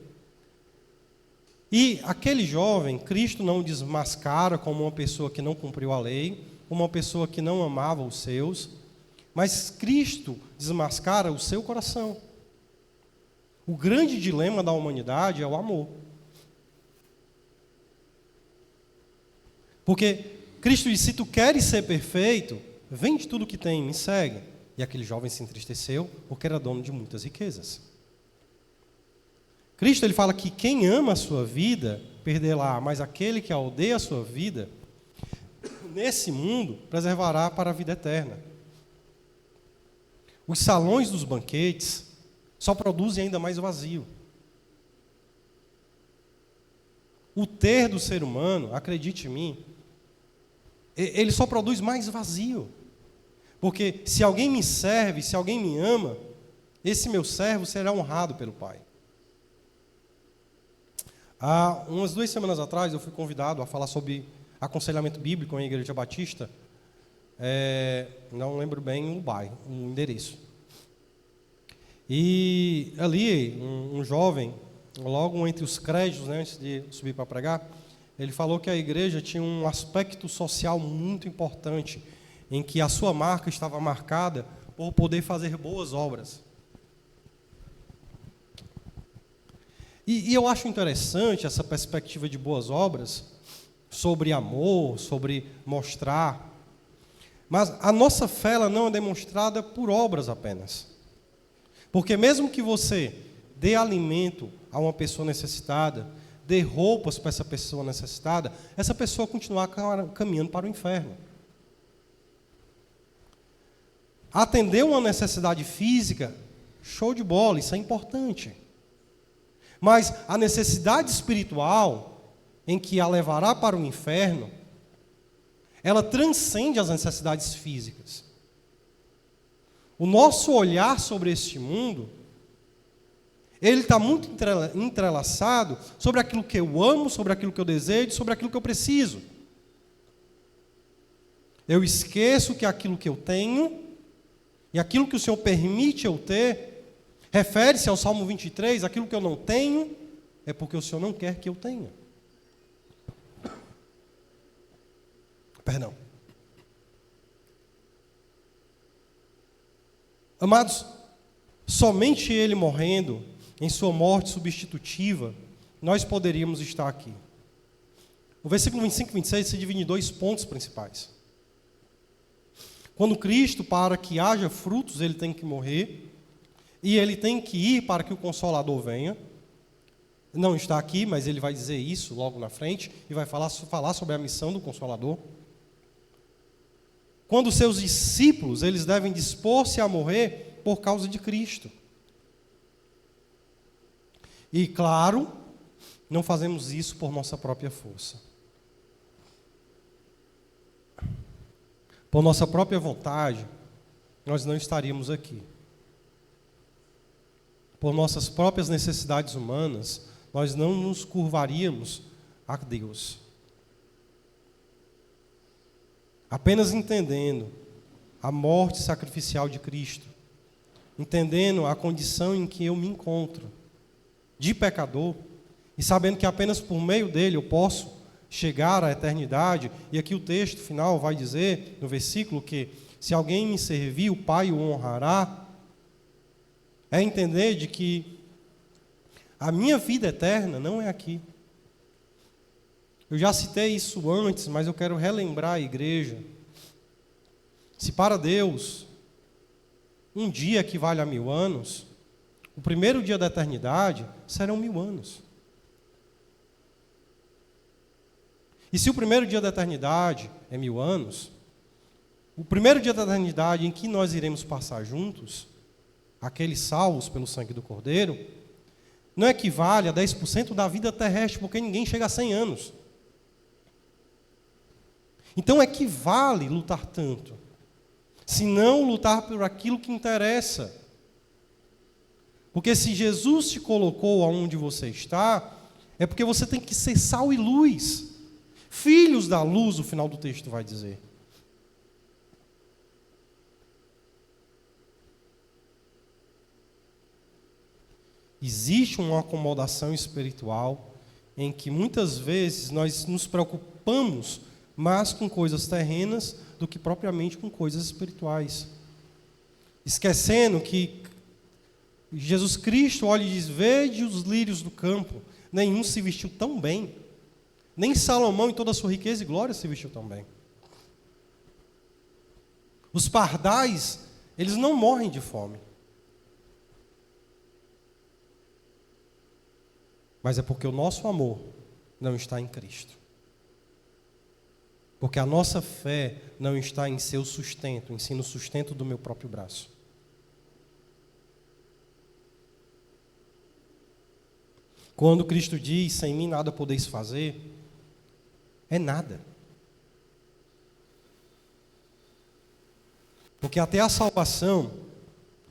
E aquele jovem, Cristo não o desmascara como uma pessoa que não cumpriu a lei, como uma pessoa que não amava os seus, mas Cristo desmascara o seu coração. O grande dilema da humanidade é o amor. Porque Cristo disse: se tu queres ser perfeito, vende tudo que tem e me segue. E aquele jovem se entristeceu porque era dono de muitas riquezas. Cristo ele fala que quem ama a sua vida, perdê-la, mas aquele que odeia a sua vida, nesse mundo, preservará para a vida eterna. Os salões dos banquetes só produzem ainda mais vazio. O ter do ser humano, acredite em mim, ele só produz mais vazio. Porque se alguém me serve, se alguém me ama, esse meu servo será honrado pelo Pai. Há umas 2 semanas atrás eu fui convidado a falar sobre aconselhamento bíblico em Igreja Batista. Não lembro bem o bairro, o endereço. E ali, um jovem, logo entre os créditos, né, antes de subir para pregar, ele falou que a igreja tinha um aspecto social muito importante, em que a sua marca estava marcada por poder fazer boas obras. E eu acho interessante essa perspectiva de boas obras, sobre amor, sobre mostrar. Mas a nossa fé ela não é demonstrada por obras apenas. Porque mesmo que você dê alimento a uma pessoa necessitada, dê roupas para essa pessoa necessitada, essa pessoa continuar caminhando para o inferno. Atender uma necessidade física, show de bola, isso é importante. Mas a necessidade espiritual, em que a levará para o inferno, ela transcende as necessidades físicas. O nosso olhar sobre este mundo, ele está muito entrelaçado sobre aquilo que eu amo, sobre aquilo que eu desejo, sobre aquilo que eu preciso. Eu esqueço que aquilo que eu tenho e aquilo que o Senhor permite eu ter, refere-se ao Salmo 23, aquilo que eu não tenho, é porque o Senhor não quer que eu tenha. Perdão. Amados, somente Ele morrendo, em sua morte substitutiva, nós poderíamos estar aqui. O versículo 25 e 26 se divide em 2 pontos principais. Quando Cristo, para que haja frutos, Ele tem que morrer, e Ele tem que ir para que o Consolador venha. Não está aqui, mas Ele vai dizer isso logo na frente, e vai falar sobre a missão do Consolador. Quando os seus discípulos, eles devem dispor-se a morrer por causa de Cristo. E, claro, não fazemos isso por nossa própria força. Por nossa própria vontade, nós não estaríamos aqui. Por nossas próprias necessidades humanas, nós não nos curvaríamos a Deus. Apenas entendendo a morte sacrificial de Cristo, entendendo a condição em que eu me encontro, de pecador, e sabendo que apenas por meio dele eu posso chegar à eternidade, e aqui o texto final vai dizer, no versículo, que se alguém me servir, o Pai o honrará, é entender de que a minha vida eterna não é aqui. Eu já citei isso antes, mas eu quero relembrar a igreja. Se para Deus um dia equivale a 1000 anos, o primeiro dia da eternidade serão 1000 anos. E se o primeiro dia da eternidade é 1000 anos, o primeiro dia da eternidade em que nós iremos passar juntos, aqueles salvos pelo sangue do Cordeiro, não equivale a 10% da vida terrestre, porque ninguém chega a 100 anos. Então equivale lutar tanto, se não lutar por aquilo que interessa. Porque se Jesus te colocou aonde você está, é porque você tem que ser sal e luz. Filhos da luz, o final do texto vai dizer. Existe uma acomodação espiritual em que muitas vezes nós nos preocupamos mais com coisas terrenas do que propriamente com coisas espirituais. Esquecendo que Jesus Cristo olha e diz: vede os lírios do campo, nenhum se vestiu tão bem, nem Salomão em toda a sua riqueza e glória se vestiu tão bem. Os pardais, eles não morrem de fome. Mas é porque o nosso amor não está em Cristo. Porque a nossa fé não está em seu sustento, em si no sustento do meu próprio braço. Quando Cristo diz: sem mim nada podeis fazer, é nada. Porque até a salvação,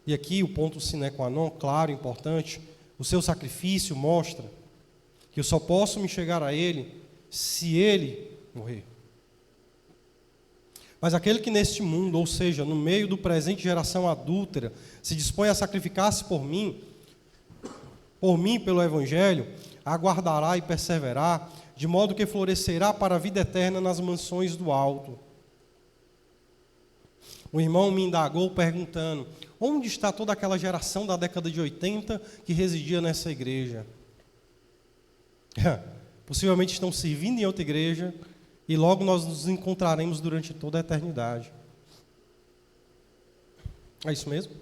e aqui o ponto sine qua non, claro, importante, o seu sacrifício mostra que eu só posso me chegar a Ele se Ele morrer. Mas aquele que neste mundo, ou seja, no meio do presente geração adúltera, se dispõe a sacrificar-se por mim, pelo Evangelho, aguardará e perseverar, de modo que florescerá para a vida eterna nas mansões do alto. O irmão me indagou perguntando: onde está toda aquela geração da década de 80 que residia nessa igreja? Possivelmente estão servindo em outra igreja, e logo nós nos encontraremos durante toda a eternidade. É isso mesmo?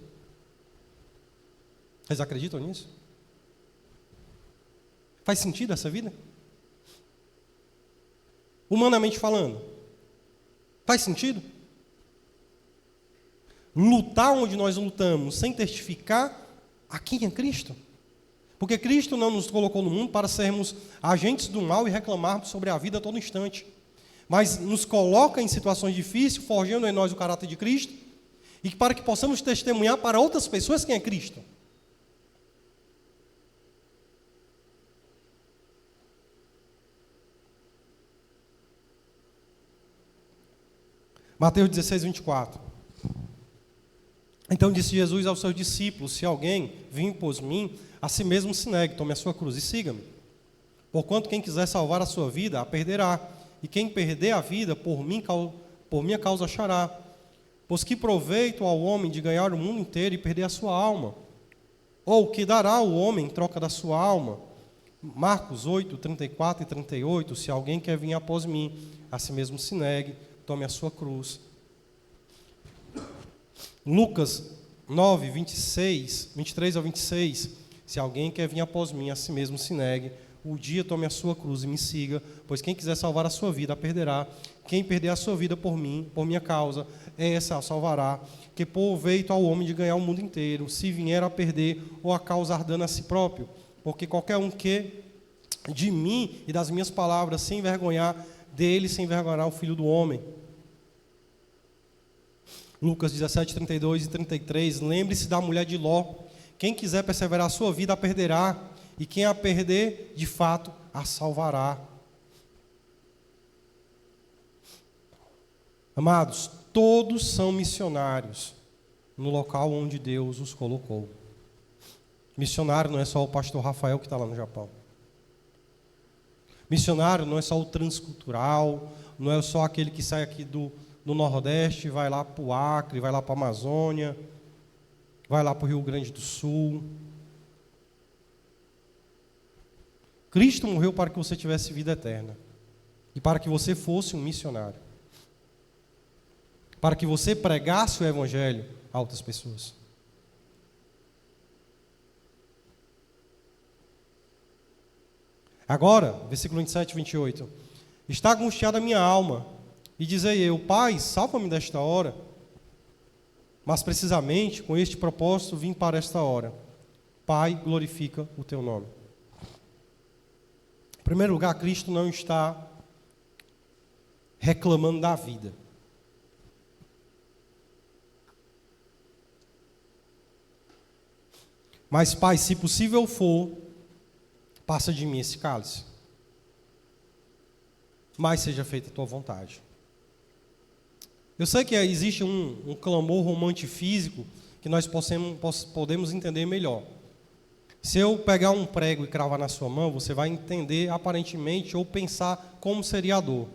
Vocês acreditam nisso? Faz sentido essa vida? Humanamente falando. Faz sentido? Lutar onde nós lutamos sem testificar a quem é Cristo? Porque Cristo não nos colocou no mundo para sermos agentes do mal e reclamarmos sobre a vida a todo instante. Mas nos coloca em situações difíceis, forjando em nós o caráter de Cristo, e para que possamos testemunhar para outras pessoas quem é Cristo. Mateus 16, 24. Então disse Jesus aos seus discípulos: se alguém vir após mim, a si mesmo se negue, tome a sua cruz e siga-me. Porquanto quem quiser salvar a sua vida, a perderá. E quem perder a vida, por minha causa achará. Pois que proveito ao homem de ganhar o mundo inteiro e perder a sua alma? Ou que dará o homem em troca da sua alma? Marcos 8, 34 e 38. Se alguém quer vir após mim, a si mesmo se negue, tome a sua cruz. Lucas 9, 23 ao 26. Se alguém quer vir após mim, a si mesmo se negue, o dia tome a sua cruz e me siga, pois quem quiser salvar a sua vida, a perderá. Quem perder a sua vida por mim, por minha causa, essa a salvará. Que proveito ao homem de ganhar o mundo inteiro, se vier a perder ou a causar dano a si próprio. Porque qualquer um que de mim e das minhas palavras se envergonhar, dele se envergonhará o Filho do Homem. Lucas 17, 32 e 33. Lembre-se da mulher de Ló. Quem quiser perseverar a sua vida, a perderá. E quem a perder, de fato, a salvará. Amados, todos são missionários no local onde Deus os colocou. Missionário não é só o pastor Rafael que está lá no Japão. Missionário não é só o transcultural, não é só aquele que sai aqui do Nordeste, vai lá para o Acre, vai lá para a Amazônia, vai lá para o Rio Grande do Sul. Cristo morreu para que você tivesse vida eterna e para que você fosse um missionário, para que você pregasse o Evangelho a outras pessoas. Agora, versículo 27 e 28. Está angustiada a minha alma, e dizei eu: Pai, salva-me desta hora. Mas precisamente com este propósito vim para esta hora. Pai, glorifica o teu nome. Em primeiro lugar, Cristo não está reclamando da vida. Mas, Pai, se possível for, passa de mim esse cálice. Mas seja feita a tua vontade. Eu sei que existe um clamor romântico físico que nós podemos entender melhor. Se eu pegar um prego e cravar na sua mão, você vai entender aparentemente ou pensar como seria a dor.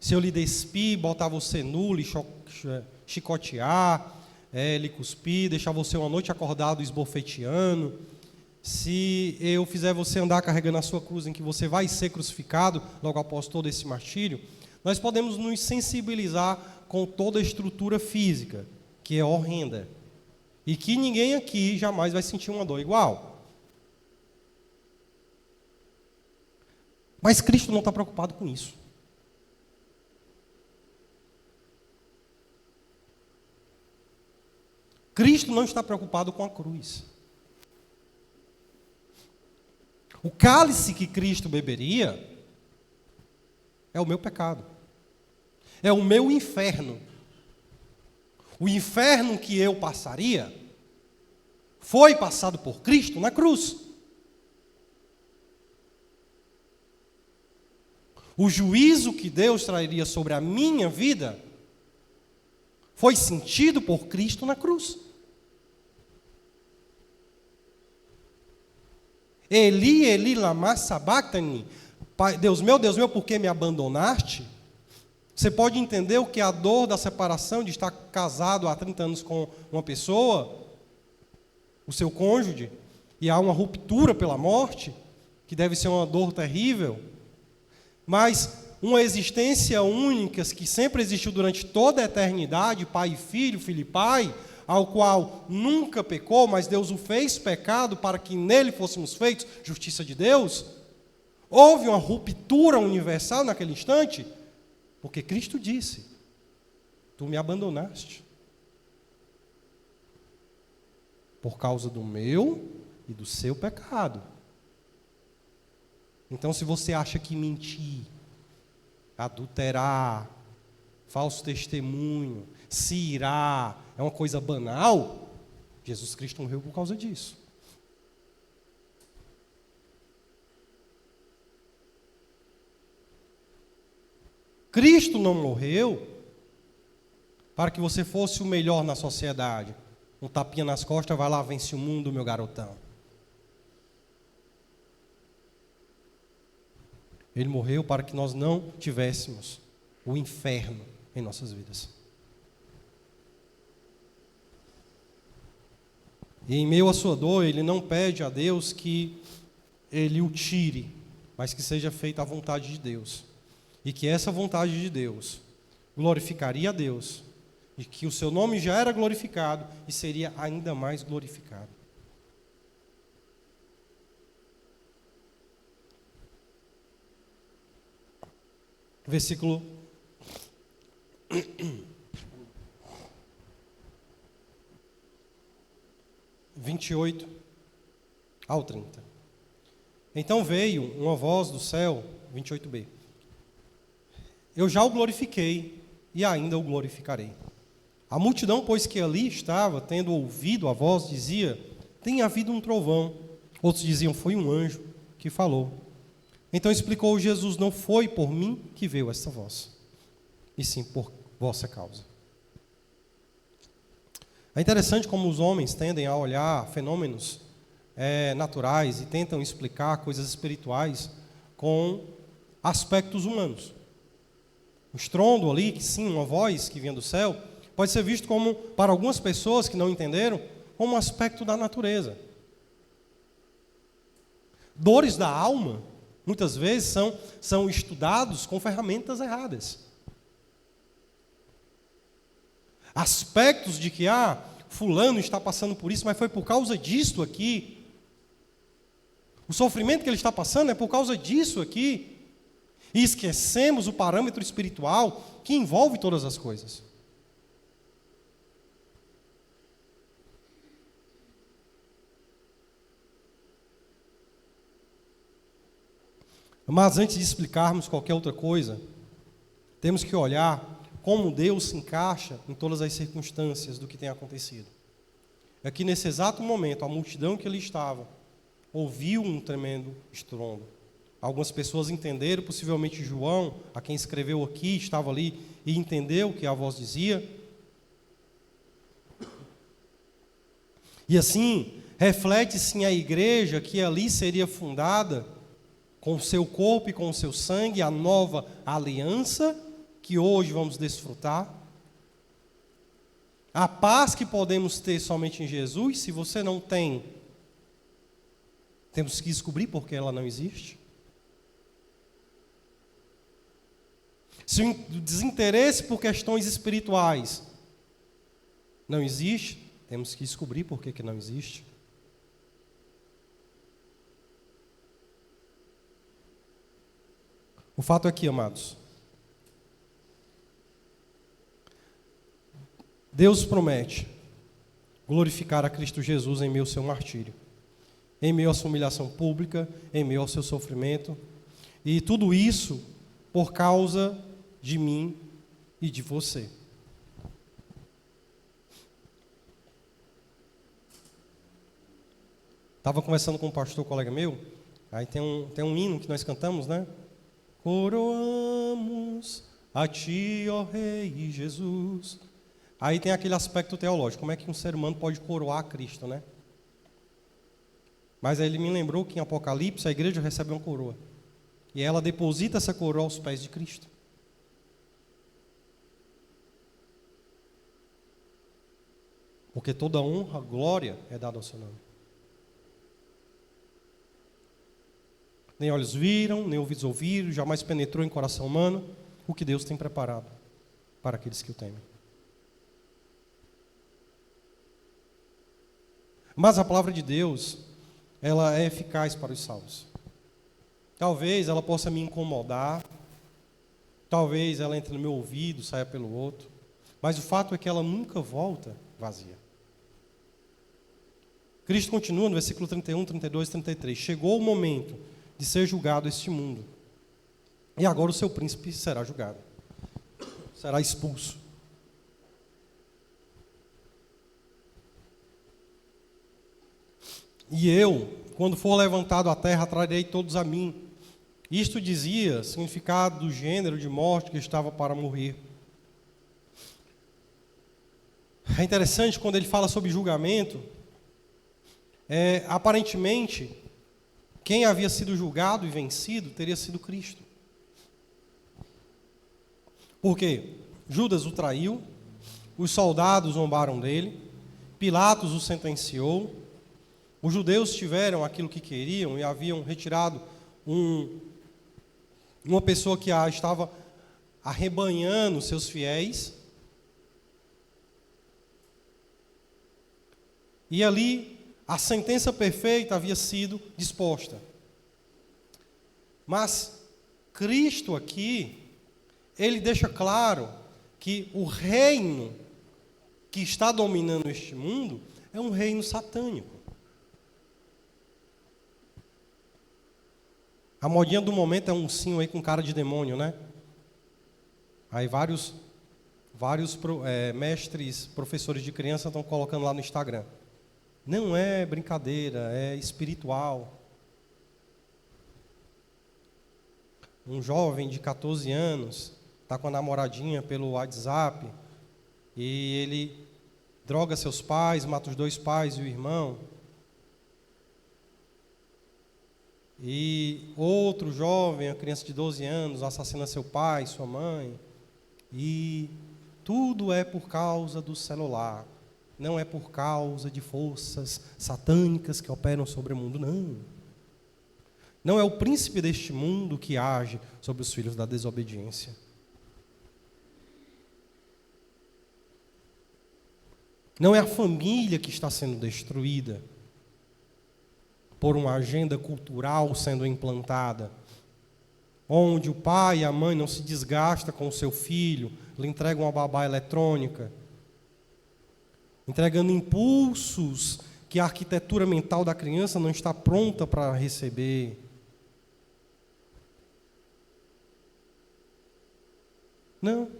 Se eu lhe despir, botar você nu, lhe chicotear, lhe cuspir, deixar você uma noite acordado esbofeteando, se eu fizer você andar carregando a sua cruz em que você vai ser crucificado logo após todo esse martírio, nós podemos nos sensibilizar com toda a estrutura física, que é horrenda, e que ninguém aqui jamais vai sentir uma dor igual. Mas Cristo não está preocupado com isso. Cristo não está preocupado com a cruz. O cálice que Cristo beberia é o meu pecado. É o meu inferno. O inferno que eu passaria foi passado por Cristo na cruz. O juízo que Deus traria sobre a minha vida foi sentido por Cristo na cruz. Eli, Eli, lama sabachthani. Deus meu, por que me abandonaste? Você pode entender o que é a dor da separação, de estar casado há 30 anos com uma pessoa, o seu cônjuge, e há uma ruptura pela morte, que deve ser uma dor terrível, mas uma existência única que sempre existiu durante toda a eternidade, pai e filho, filho e pai, ao qual nunca pecou, mas Deus o fez pecado para que nele fôssemos feitos justiça de Deus. Houve uma ruptura universal naquele instante, porque Cristo disse: tu me abandonaste por causa do meu e do seu pecado. Então, se você acha que mentir, adulterar, falso testemunho, se irar é uma coisa banal, Jesus Cristo morreu por causa disso. Cristo não morreu para que você fosse o melhor na sociedade. Um tapinha nas costas, vai lá, vence o mundo, meu garotão. Ele morreu para que nós não tivéssemos o inferno em nossas vidas. E em meio à sua dor, ele não pede a Deus que ele o tire, mas que seja feita a vontade de Deus. E que essa vontade de Deus glorificaria a Deus. E que o seu nome já era glorificado e seria ainda mais glorificado. Versículo 28 ao 30. Então veio uma voz do céu, 28b. Eu já o glorifiquei e ainda o glorificarei. A multidão, pois que ali estava, tendo ouvido a voz, dizia: tem havido um trovão. Outros diziam: foi um anjo que falou. Então explicou Jesus: não foi por mim que veio esta voz, e sim por vossa causa. É interessante como os homens tendem a olhar fenômenos naturais e tentam explicar coisas espirituais com aspectos humanos. O estrondo ali, que sim, uma voz que vinha do céu, pode ser visto como, para algumas pessoas que não entenderam, como um aspecto da natureza. Dores da alma, muitas vezes, são estudados com ferramentas erradas. Aspectos de que, fulano está passando por isso, mas foi por causa disto aqui. O sofrimento que ele está passando é por causa disso aqui. E esquecemos o parâmetro espiritual que envolve todas as coisas. Mas antes de explicarmos qualquer outra coisa, temos que olhar como Deus se encaixa em todas as circunstâncias do que tem acontecido. Aqui nesse exato momento, a multidão que ali estava ouviu um tremendo estrondo. Algumas pessoas entenderam, possivelmente João, a quem escreveu aqui, estava ali e entendeu o que a voz dizia. E assim, reflete-se a igreja que ali seria fundada com o seu corpo e com o seu sangue, a nova aliança que hoje vamos desfrutar. A paz que podemos ter somente em Jesus, se você não tem, temos que descobrir porque ela não existe. Se o desinteresse por questões espirituais não existe, temos que descobrir por que não existe. O fato é que, amados, Deus promete glorificar a Cristo Jesus em meio ao seu martírio, em meio à sua humilhação pública, em meio ao seu sofrimento, e tudo isso por causa de mim e de você. Estava conversando com um pastor, colega meu, aí tem um hino que nós cantamos, né? Coroamos a Ti, ó Rei Jesus. Aí tem aquele aspecto teológico, como é que um ser humano pode coroar a Cristo, né? Mas aí ele me lembrou que em Apocalipse a igreja recebe uma coroa. E ela deposita essa coroa aos pés de Cristo. Porque toda honra, glória é dada ao seu nome. Nem olhos viram, nem ouvidos ouviram, jamais penetrou em coração humano o que Deus tem preparado para aqueles que o temem. Mas a palavra de Deus, ela é eficaz para os salvos. Talvez ela possa me incomodar, talvez ela entre no meu ouvido, saia pelo outro, mas o fato é que ela nunca volta vazia. Cristo continua no versículo 31, 32, 33. Chegou o momento de ser julgado este mundo. E agora o seu príncipe será julgado. Será expulso. E eu, quando for levantado à terra, trarei todos a mim. Isto dizia significado do gênero de morte que estava para morrer. É interessante quando ele fala sobre julgamento. Aparentemente, quem havia sido julgado e vencido teria sido Cristo. Por quê? Judas o traiu, os soldados zombaram dele, Pilatos o sentenciou, os judeus tiveram aquilo que queriam e haviam retirado uma pessoa que estava arrebanhando seus fiéis. E ali a sentença perfeita havia sido disposta. Mas Cristo aqui, ele deixa claro que o reino que está dominando este mundo é um reino satânico. A modinha do momento é um ursinho aí com cara de demônio, né? Aí vários mestres, professores de criança estão colocando lá no Instagram. Não é brincadeira, é espiritual. Um jovem de 14 anos está com a namoradinha pelo WhatsApp e ele droga seus pais, mata os 2 pais e o irmão. E outro jovem, a criança de 12 anos, assassina seu pai, sua mãe. E tudo é por causa do celular. Não é por causa de forças satânicas que operam sobre o mundo, não. Não é o príncipe deste mundo que age sobre os filhos da desobediência. Não é a família que está sendo destruída por uma agenda cultural sendo implantada, onde o pai e a mãe não se desgastam com o seu filho, lhe entregam uma babá eletrônica, entregando impulsos que a arquitetura mental da criança não está pronta para receber. Não.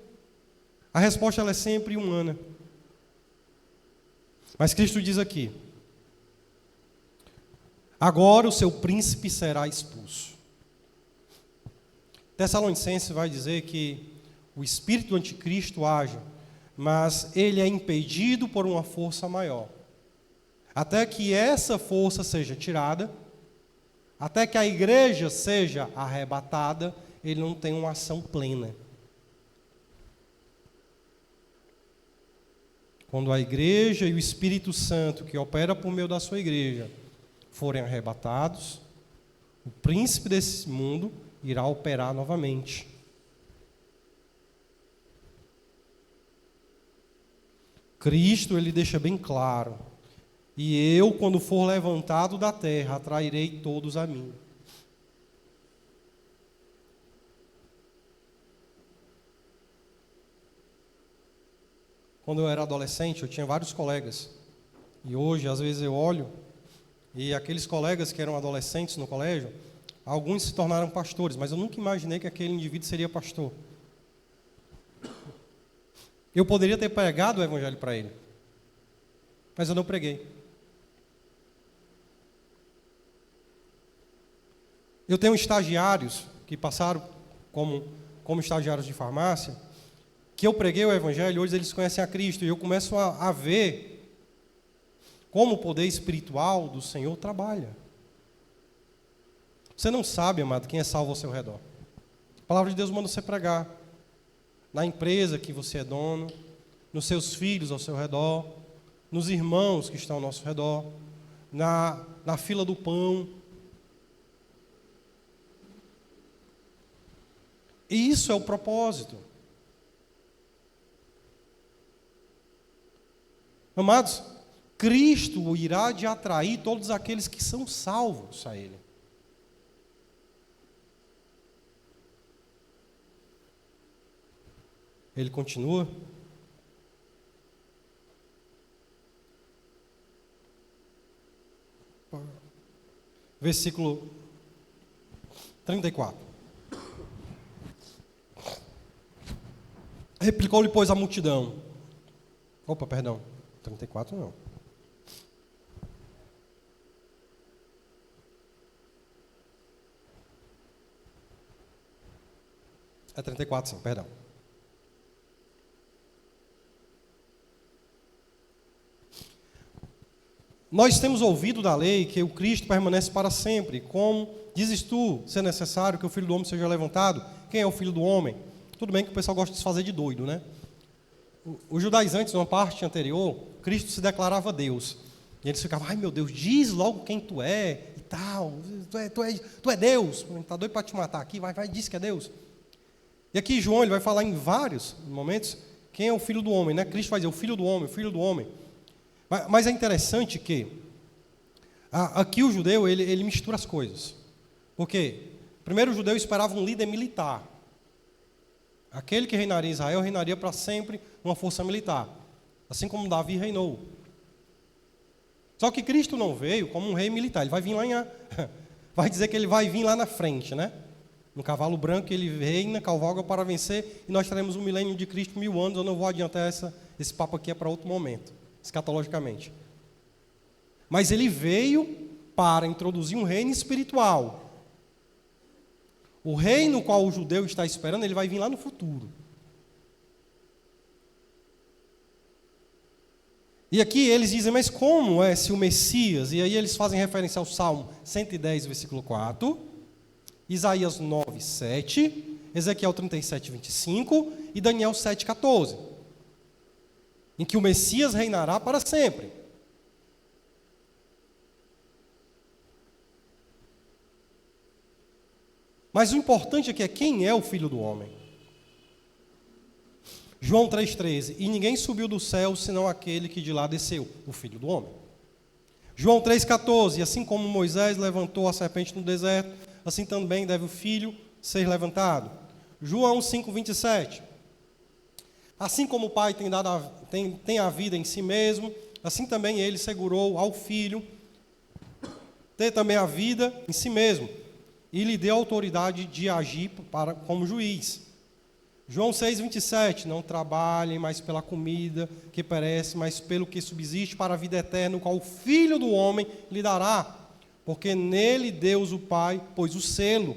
A resposta ela é sempre humana. Mas Cristo diz aqui: agora o seu príncipe será expulso. Tessalonicenses vai dizer que o espírito do anticristo age, mas ele é impedido por uma força maior. Até que essa força seja tirada, até que a igreja seja arrebatada, ele não tem uma ação plena. Quando a igreja e o Espírito Santo, que opera por meio da sua igreja, forem arrebatados, o príncipe desse mundo irá operar novamente. Cristo, ele deixa bem claro: e eu, quando for levantado da terra, atrairei todos a mim. Quando eu era adolescente, eu tinha vários colegas. E hoje, às vezes, eu olho, e aqueles colegas que eram adolescentes no colégio, alguns se tornaram pastores, mas eu nunca imaginei que aquele indivíduo seria pastor. Eu poderia ter pregado o evangelho para ele, mas eu não preguei. Eu tenho estagiários que passaram como estagiários de farmácia, que eu preguei o evangelho, hoje eles conhecem a Cristo, e eu começo a ver como o poder espiritual do Senhor trabalha. Você não sabe, amado, quem é salvo ao seu redor. A palavra de Deus manda você pregar na empresa que você é dono, nos seus filhos ao seu redor, nos irmãos que estão ao nosso redor, na fila do pão. E isso é o propósito. Amados, Cristo irá de atrair todos aqueles que são salvos a Ele. Ele continua. Versículo 34. Replicou-lhe, pois, a multidão. Opa, perdão. 34 não. É 34 sim, perdão. Nós temos ouvido da lei que o Cristo permanece para sempre. Como dizes tu, se é necessário que o Filho do Homem seja levantado? Quem é o Filho do Homem? Tudo bem que o pessoal gosta de se fazer de doido, né? Os judaizantes, numa parte anterior, Cristo se declarava Deus. E eles ficavam, ai meu Deus, diz logo quem tu é e tal. Tu é Deus. Está doido para te matar aqui, vai, diz que é Deus. E aqui João ele vai falar em vários momentos quem é o Filho do Homem, né? Cristo vai dizer o Filho do Homem, o Filho do Homem. Mas é interessante que aqui o judeu ele mistura as coisas. Porque primeiro o judeu esperava um líder militar. Aquele que reinaria em Israel reinaria para sempre uma força militar, assim como Davi reinou. Só que Cristo não veio como um rei militar, ele vai vir lá vai dizer que ele vai vir lá na frente, né? No cavalo branco ele reina, cavalga para vencer, e nós teremos um milênio de Cristo, 1000 anos. Eu não vou adiantar esse papo aqui, é para outro momento, escatologicamente. Mas ele veio para introduzir um reino espiritual. O reino no qual o judeu está esperando, ele vai vir lá no futuro. E aqui eles dizem, mas como é se o Messias, e aí eles fazem referência ao Salmo 110, versículo 4, Isaías 9, 7, Ezequiel 37, 25 e Daniel 7, 14, em que o Messias reinará para sempre. Mas o importante aqui é quem é o Filho do Homem. João 3,13, e ninguém subiu do céu senão aquele que de lá desceu, o Filho do Homem. João 3,14, assim como Moisés levantou a serpente no deserto, assim também deve o Filho ser levantado. João 5,27, assim como o Pai tem a vida em si mesmo, assim também ele segurou ao Filho ter também a vida em si mesmo, e lhe deu autoridade de agir como juiz. João 6,27, não trabalhem mais pela comida que perece, mas pelo que subsiste para a vida eterna, o qual o Filho do Homem lhe dará, porque nele Deus o Pai pôs o selo.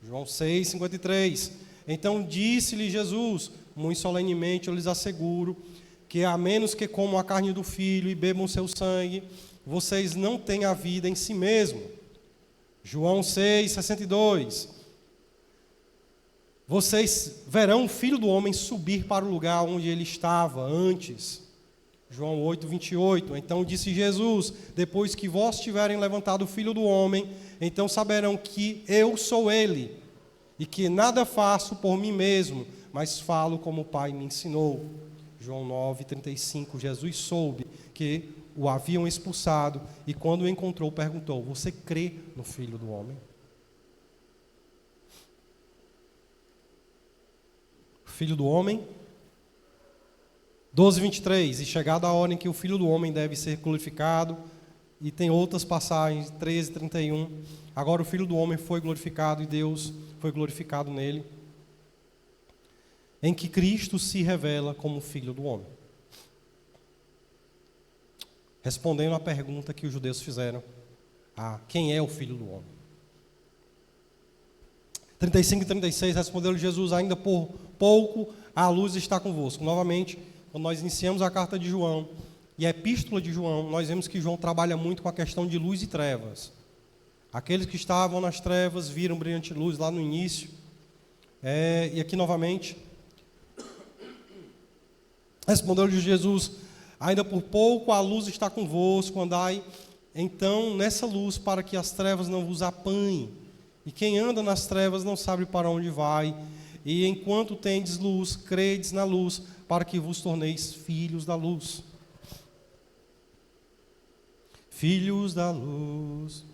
João 6,53, então disse-lhe Jesus, muito solenemente eu lhes asseguro, que a menos que comam a carne do Filho e bebam o seu sangue, vocês não têm a vida em si mesmo. João 6,62, vocês verão o Filho do Homem subir para o lugar onde ele estava antes. João 8,28, então disse Jesus, depois que vós tiverem levantado o Filho do Homem, então saberão que eu sou ele, e que nada faço por mim mesmo, mas falo como o Pai me ensinou. João 9,35, Jesus soube que o haviam expulsado, e quando o encontrou, perguntou, você crê no Filho do Homem? Filho do Homem, 12:23, e chegada a hora em que o Filho do Homem deve ser glorificado, e tem outras passagens, 13:31, agora o Filho do Homem foi glorificado e Deus foi glorificado nele, em que Cristo se revela como Filho do Homem. Respondendo à pergunta que os judeus fizeram, quem é o Filho do Homem? 35 e 36, respondeu-lhe Jesus, ainda por pouco a luz está convosco. Novamente, quando nós iniciamos a carta de João e a epístola de João, nós vemos que João trabalha muito com a questão de luz e trevas. Aqueles que estavam nas trevas viram brilhante luz lá no início. E aqui novamente, respondeu-lhe Jesus, ainda por pouco a luz está convosco, andai então nessa luz para que as trevas não vos apanhem. E quem anda nas trevas não sabe para onde vai. E enquanto tendes luz, credes na luz, para que vos torneis filhos da luz. Filhos da luz.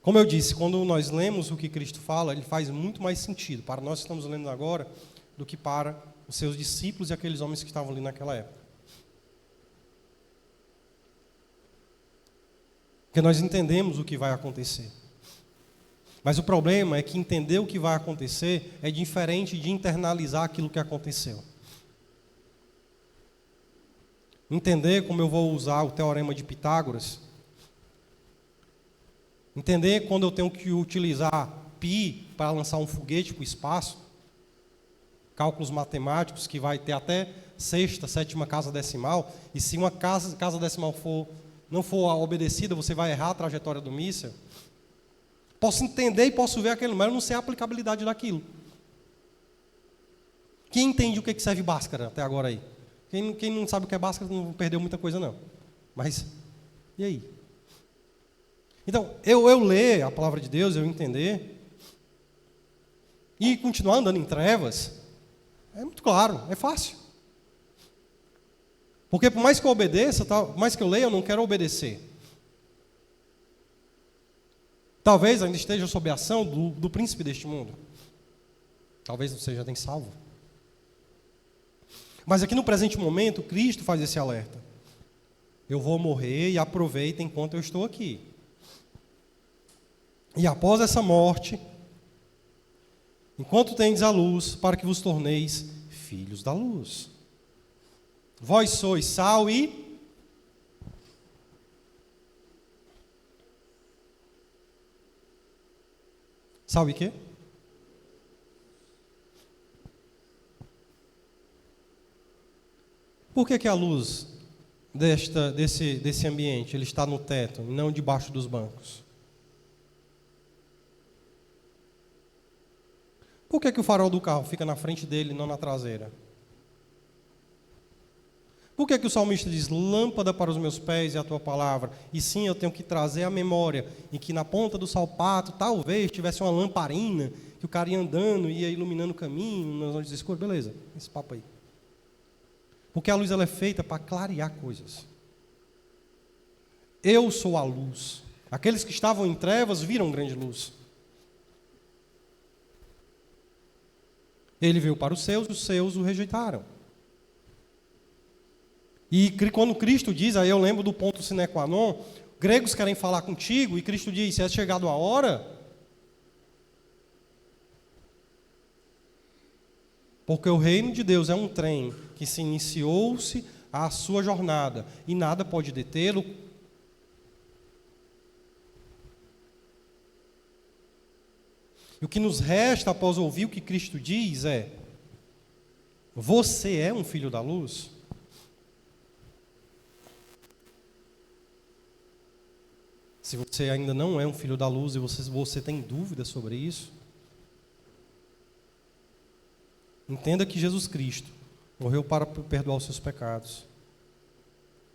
Como eu disse, quando nós lemos o que Cristo fala, ele faz muito mais sentido para nós que estamos lendo agora do que para os seus discípulos e aqueles homens que estavam ali naquela época. Porque nós entendemos o que vai acontecer. Mas o problema é que entender o que vai acontecer é diferente de internalizar aquilo que aconteceu. Entender como eu vou usar o teorema de Pitágoras. Entender quando eu tenho que utilizar π para lançar um foguete para o espaço. Cálculos matemáticos que vai ter até sexta, sétima casa decimal. E se uma casa decimal não for obedecida, você vai errar a trajetória do míssil. Posso entender e posso ver aquele número, mas eu não sei a aplicabilidade daquilo. Quem entende o que serve Bhaskara até agora aí? Quem não sabe o que é Bhaskara não perdeu muita coisa não. Mas, e aí? Então, eu ler a palavra de Deus, eu entender, e continuar andando em trevas, é muito claro, é fácil. Porque por mais que eu obedeça, por mais que eu leia, eu não quero obedecer. Talvez ainda esteja sob a ação do príncipe deste mundo. Talvez você já tenha salvo. Mas aqui no presente momento, Cristo faz esse alerta. Eu vou morrer e aproveita enquanto eu estou aqui. E após essa morte, enquanto tendes a luz, para que vos torneis filhos da luz. Vós sois sal e... Sal e quê? Por que a luz desse ambiente ele está no teto e não debaixo dos bancos? Por que o farol do carro fica na frente dele e não na traseira? Por que o salmista diz, lâmpada para os meus pés e a tua palavra? E sim, eu tenho que trazer a memória em que na ponta do salpato talvez tivesse uma lamparina, que o cara ia andando, ia iluminando o caminho, nas noites escuras, beleza, esse papo aí. Porque a luz ela é feita para clarear coisas. Eu sou a luz. Aqueles que estavam em trevas viram grande luz. Ele veio para os seus o rejeitaram. E quando Cristo diz, aí eu lembro do ponto sine qua non, gregos querem falar contigo, e Cristo diz, se é chegado a hora, porque o reino de Deus é um trem que se iniciou-se a sua jornada, e nada pode detê-lo. E o que nos resta após ouvir o que Cristo diz é, você é um filho da luz? Se você ainda não é um filho da luz e você tem dúvidas sobre isso, entenda que Jesus Cristo morreu para perdoar os seus pecados.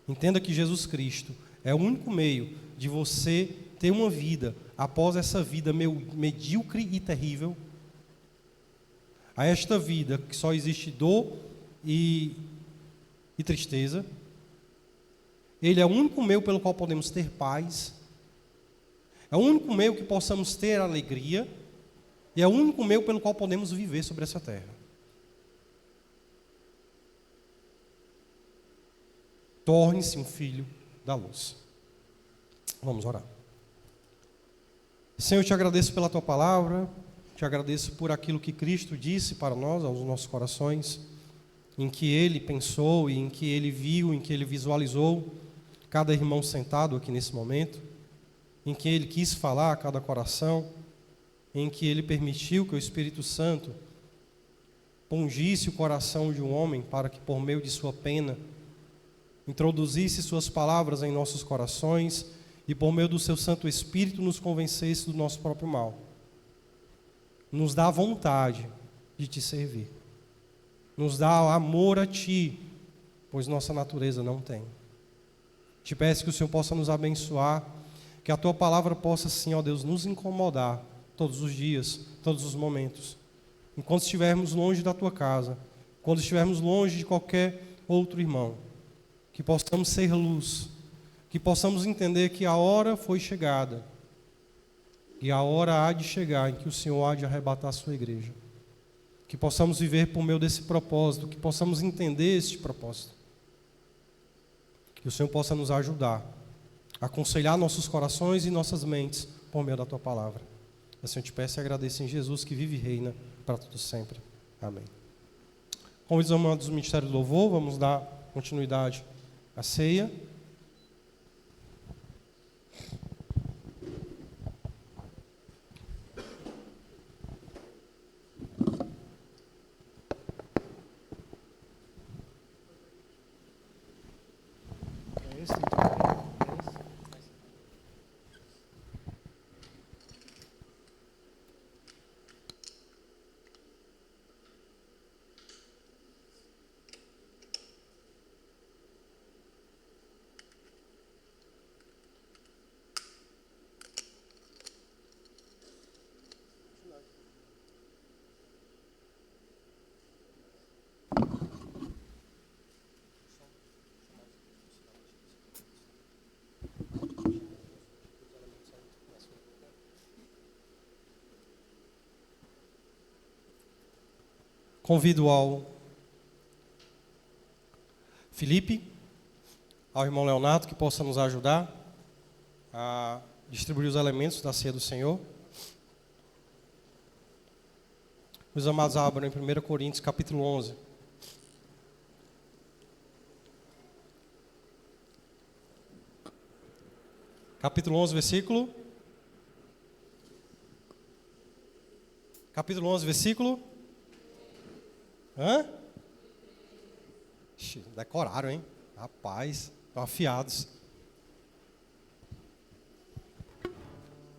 Entenda que Jesus Cristo é o único meio de você ter uma vida, após essa vida medíocre e terrível, a esta vida que só existe dor e tristeza. Ele é o único meio pelo qual podemos ter paz. É o único meio que possamos ter alegria. E é o único meio pelo qual podemos viver sobre essa terra. Torne-se um filho da luz. Vamos orar. Senhor, eu te agradeço pela tua palavra. Te agradeço por aquilo que Cristo disse para nós, aos nossos corações. Em que Ele pensou, e em que Ele viu, em que Ele visualizou cada irmão sentado aqui nesse momento. Em que Ele quis falar a cada coração, em que Ele permitiu que o Espírito Santo pungisse o coração de um homem para que, por meio de sua pena, introduzisse suas palavras em nossos corações e, por meio do seu Santo Espírito, nos convencesse do nosso próprio mal. Nos dá vontade de Te servir. Nos dá amor a Ti, pois nossa natureza não tem. Te peço que o Senhor possa nos abençoar, que a Tua palavra possa, sim, ó Deus, nos incomodar todos os dias, todos os momentos. Enquanto estivermos longe da Tua casa, quando estivermos longe de qualquer outro irmão, que possamos ser luz, que possamos entender que a hora foi chegada E a hora há de chegar em que o Senhor há de arrebatar a sua igreja. Que possamos viver por meio desse propósito, que possamos entender este propósito. Que o Senhor possa nos ajudar a aconselhar nossos corações e nossas mentes por meio da Tua palavra. Assim eu te peço e agradeço em Jesus, que vive e reina para tudo sempre. Amém. Convido os amados do Ministério do Louvor, vamos dar continuidade à ceia. Convido ao Felipe, ao irmão Leonardo, que possa nos ajudar a distribuir os elementos da ceia do Senhor. Meus amados, abram em 1 Coríntios, capítulo 11. Capítulo 11, versículo... Capítulo 11, versículo... Hã? Decoraram, hein? Rapaz, estão afiados.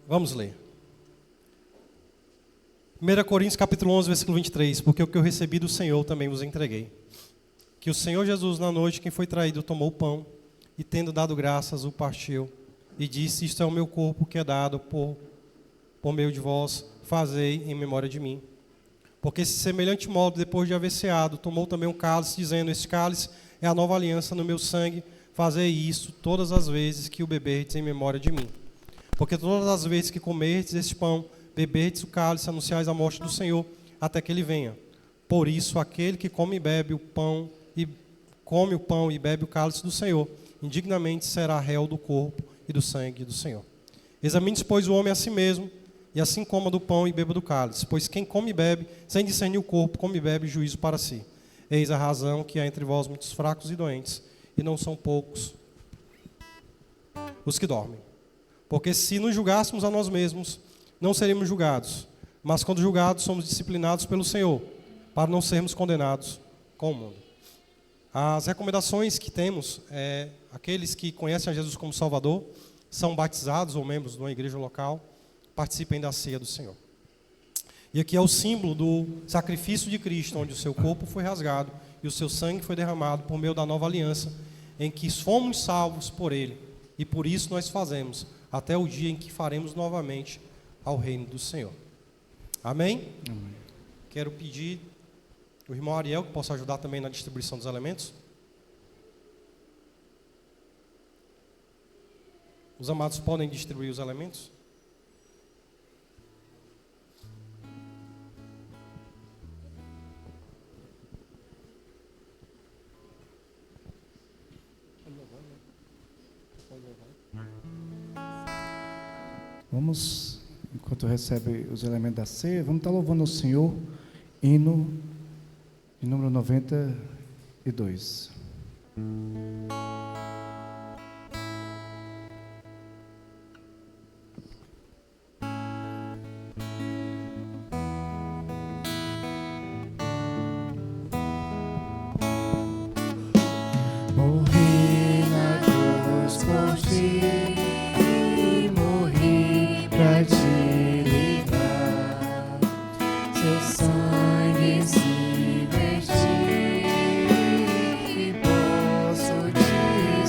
Vamos ler. 1 Coríntios capítulo 11, versículo 23. Porque o que eu recebi do Senhor também vos entreguei. Que o Senhor Jesus, na noite em que foi traído, tomou o pão e, tendo dado graças, o partiu e disse: isto é o meu corpo que é dado por meio de vós, fazei em memória de mim. Porque se semelhante modo, depois de haver ceado, tomou também um cálice, dizendo: este cálice é a nova aliança no meu sangue, fazei isso todas as vezes que o beberdes em memória de mim. Porque todas as vezes que comerdes este pão, beberdes o cálice, anunciais a morte do Senhor, até que ele venha. Por isso, aquele que come e bebe o pão, e bebe o cálice do Senhor, indignamente será réu do corpo e do sangue do Senhor. Examine-se, pois, o homem a si mesmo, e assim coma do pão e beba do cálice. Pois quem come e bebe, sem discernir o corpo, come e bebe juízo para si. Eis a razão que há entre vós muitos fracos e doentes, e não são poucos os que dormem. Porque se nos julgássemos a nós mesmos, não seríamos julgados. Mas quando julgados, somos disciplinados pelo Senhor, para não sermos condenados com o mundo. As recomendações que temos é: aqueles que conhecem a Jesus como Salvador, são batizados ou membros de uma igreja local, participem da ceia do Senhor. E aqui é o símbolo do sacrifício de Cristo, onde o seu corpo foi rasgado e o seu sangue foi derramado por meio da nova aliança, em que fomos salvos por Ele. E por isso nós fazemos, até o dia em que faremos novamente ao reino do Senhor. Amém? Amém. Quero pedir o irmão Ariel que possa ajudar também na distribuição dos elementos. Os amados podem distribuir os elementos? Vamos, enquanto recebe os elementos da ceia, vamos estar louvando o Senhor, hino de número 92. Morri na cruz por ti, morri pra te livrar. Seu sangue se vestir e posso te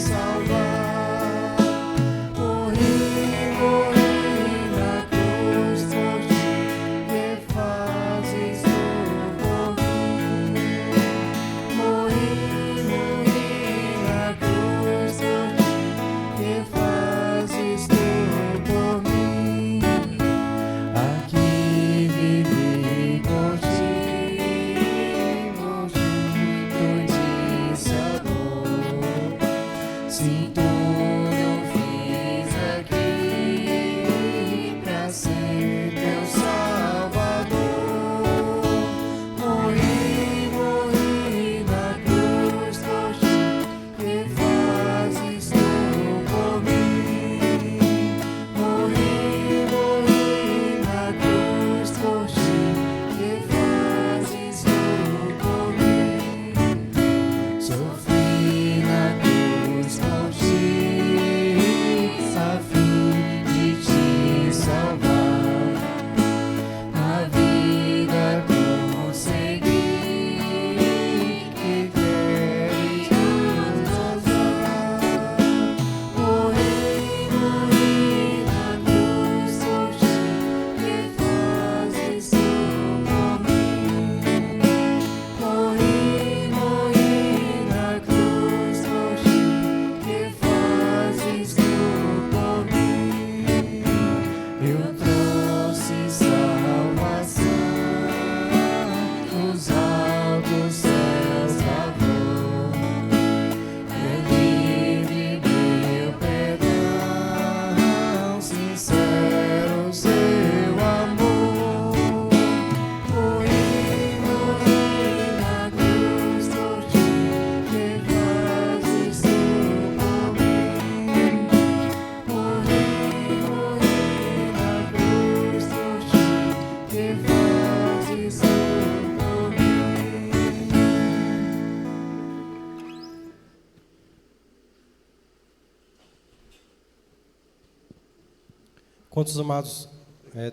Quantos amados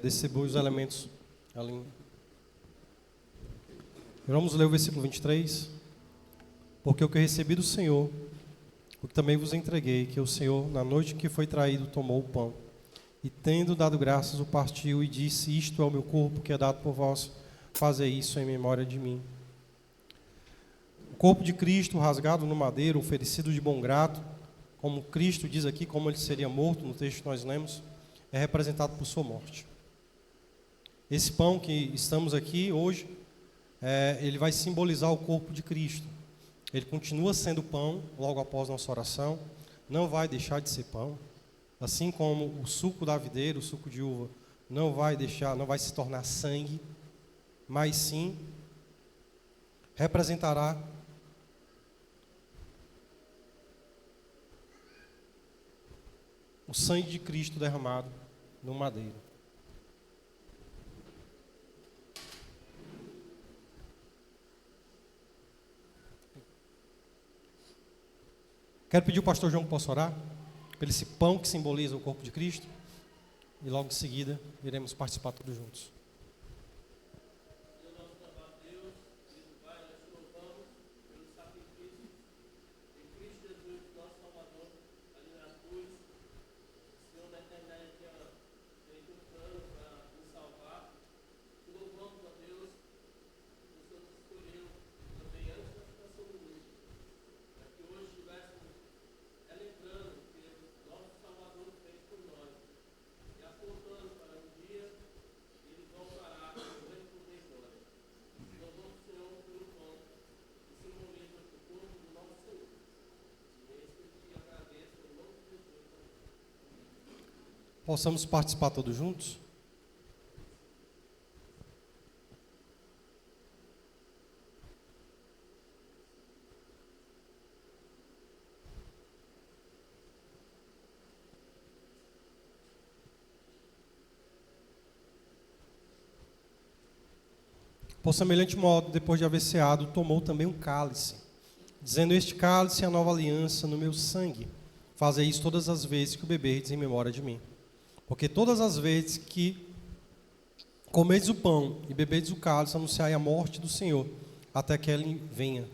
distribuem os elementos ali? Vamos ler o versículo 23. Porque o que eu recebi do Senhor, o que também vos entreguei, que o Senhor, na noite em que foi traído, tomou o pão, e tendo dado graças, o partiu e disse: isto é o meu corpo que é dado por vós, fazei isso em memória de mim. O corpo de Cristo, rasgado no madeiro, oferecido de bom grado, como Cristo diz aqui, como ele seria morto, no texto que nós lemos, é representado por sua morte. Esse pão que estamos aqui hoje, ele vai simbolizar o corpo de Cristo. Ele continua sendo pão, logo após nossa oração, não vai deixar de ser pão, assim como o suco da videira, o suco de uva, não vai se tornar sangue, mas sim representará o sangue de Cristo derramado no madeiro. Quero pedir ao pastor João que possa orar por esse pão que simboliza o corpo de Cristo, e logo em seguida iremos participar todos juntos. Possamos participar todos juntos? Por semelhante modo, depois de haver ceado, tomou também um cálice, dizendo: este cálice é a nova aliança no meu sangue. Fazei isso todas as vezes que o beberdes em memória de mim. Porque todas as vezes que comerdes o pão e beberdes o cálice, anunciai a morte do Senhor, até que ele venha.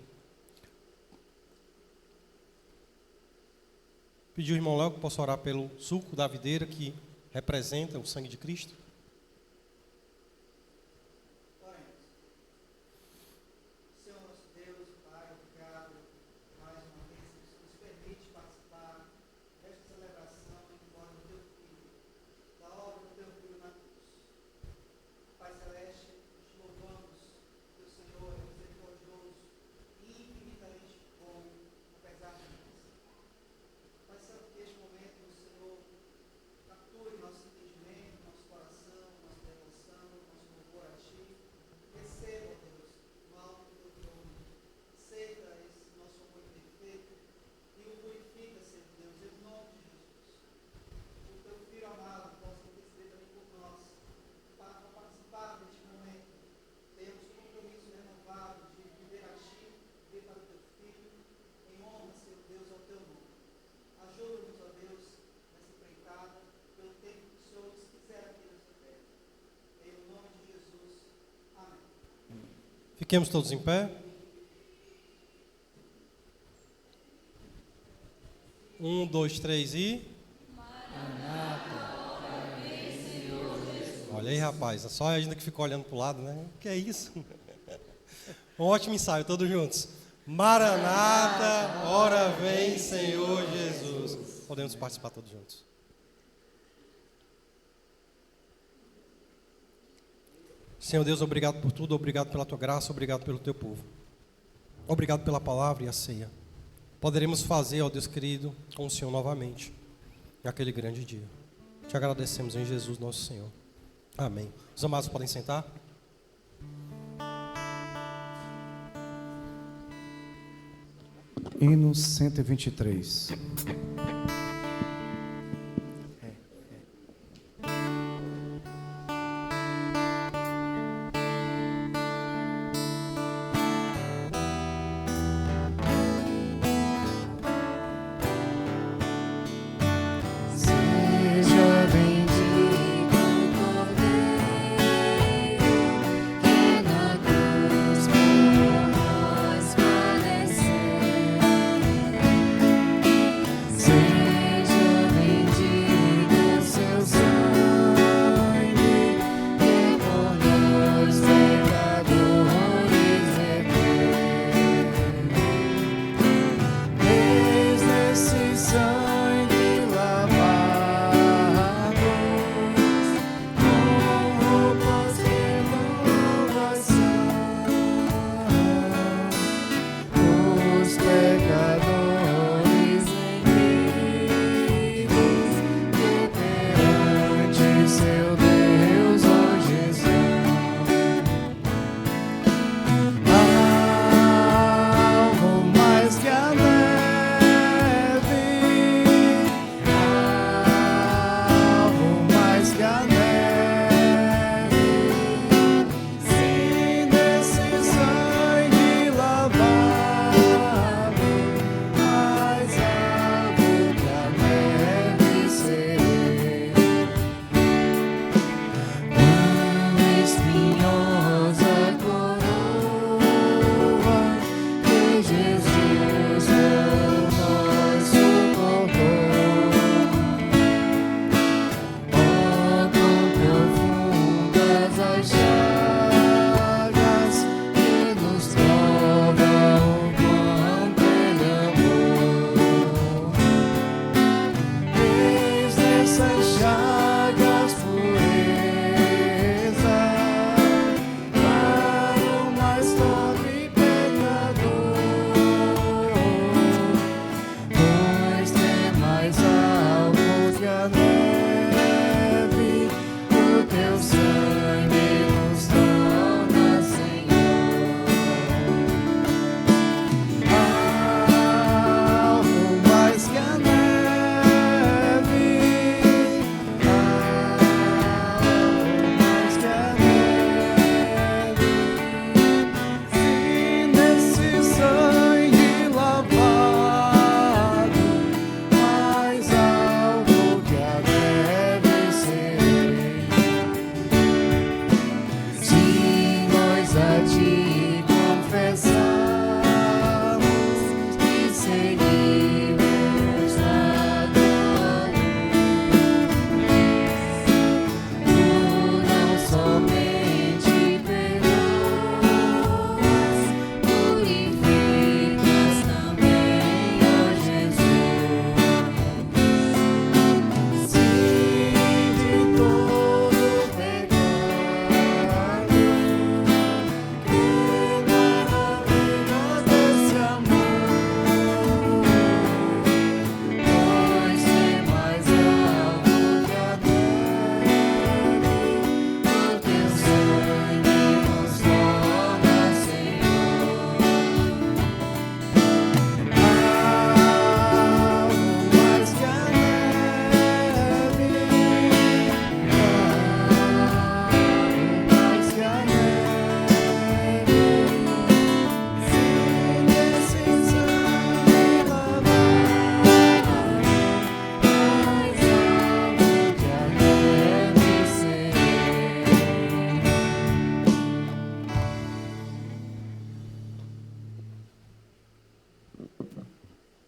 Pediu o irmão Léo que possa orar pelo suco da videira, que representa o sangue de Cristo. Fiquemos todos em pé. 1, 2, 3 e... Olha aí, rapaz, é só a gente que ficou olhando para o lado, né? O que é isso? Um ótimo ensaio, todos juntos. Maranata, ora vem, Senhor Jesus. Podemos participar todos juntos. Senhor Deus, obrigado por tudo, obrigado pela tua graça, obrigado pelo teu povo. Obrigado pela palavra e a ceia. Poderemos fazer, ó Deus querido, com o Senhor novamente, naquele grande dia. Te agradecemos em Jesus nosso Senhor. Amém. Os amados podem sentar? Hino 123. Seja bendito.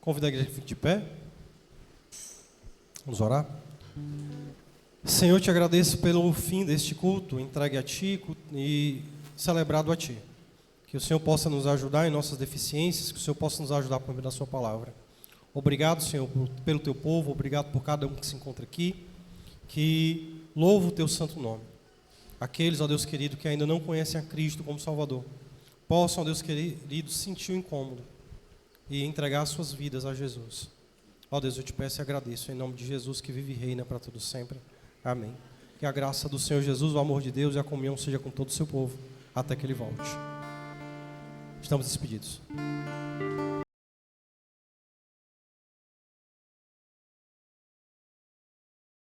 Convido a igreja que fique de pé. Vamos orar. Senhor, eu te agradeço pelo fim deste culto, entregue a Ti e celebrado a Ti. Que o Senhor possa nos ajudar em nossas deficiências, que o Senhor possa nos ajudar por meio da Sua palavra. Obrigado, Senhor, pelo Teu povo, obrigado por cada um que se encontra aqui, que louva o Teu santo nome. Aqueles, ó Deus querido, que ainda não conhecem a Cristo como Salvador, possam, ó Deus querido, sentir o incômodo e entregar suas vidas a Jesus. Ó Deus, eu te peço e agradeço, em nome de Jesus, que vive e reina para todo sempre. Amém. Que a graça do Senhor Jesus, o amor de Deus e a comunhão seja com todo o seu povo, até que Ele volte. Estamos despedidos.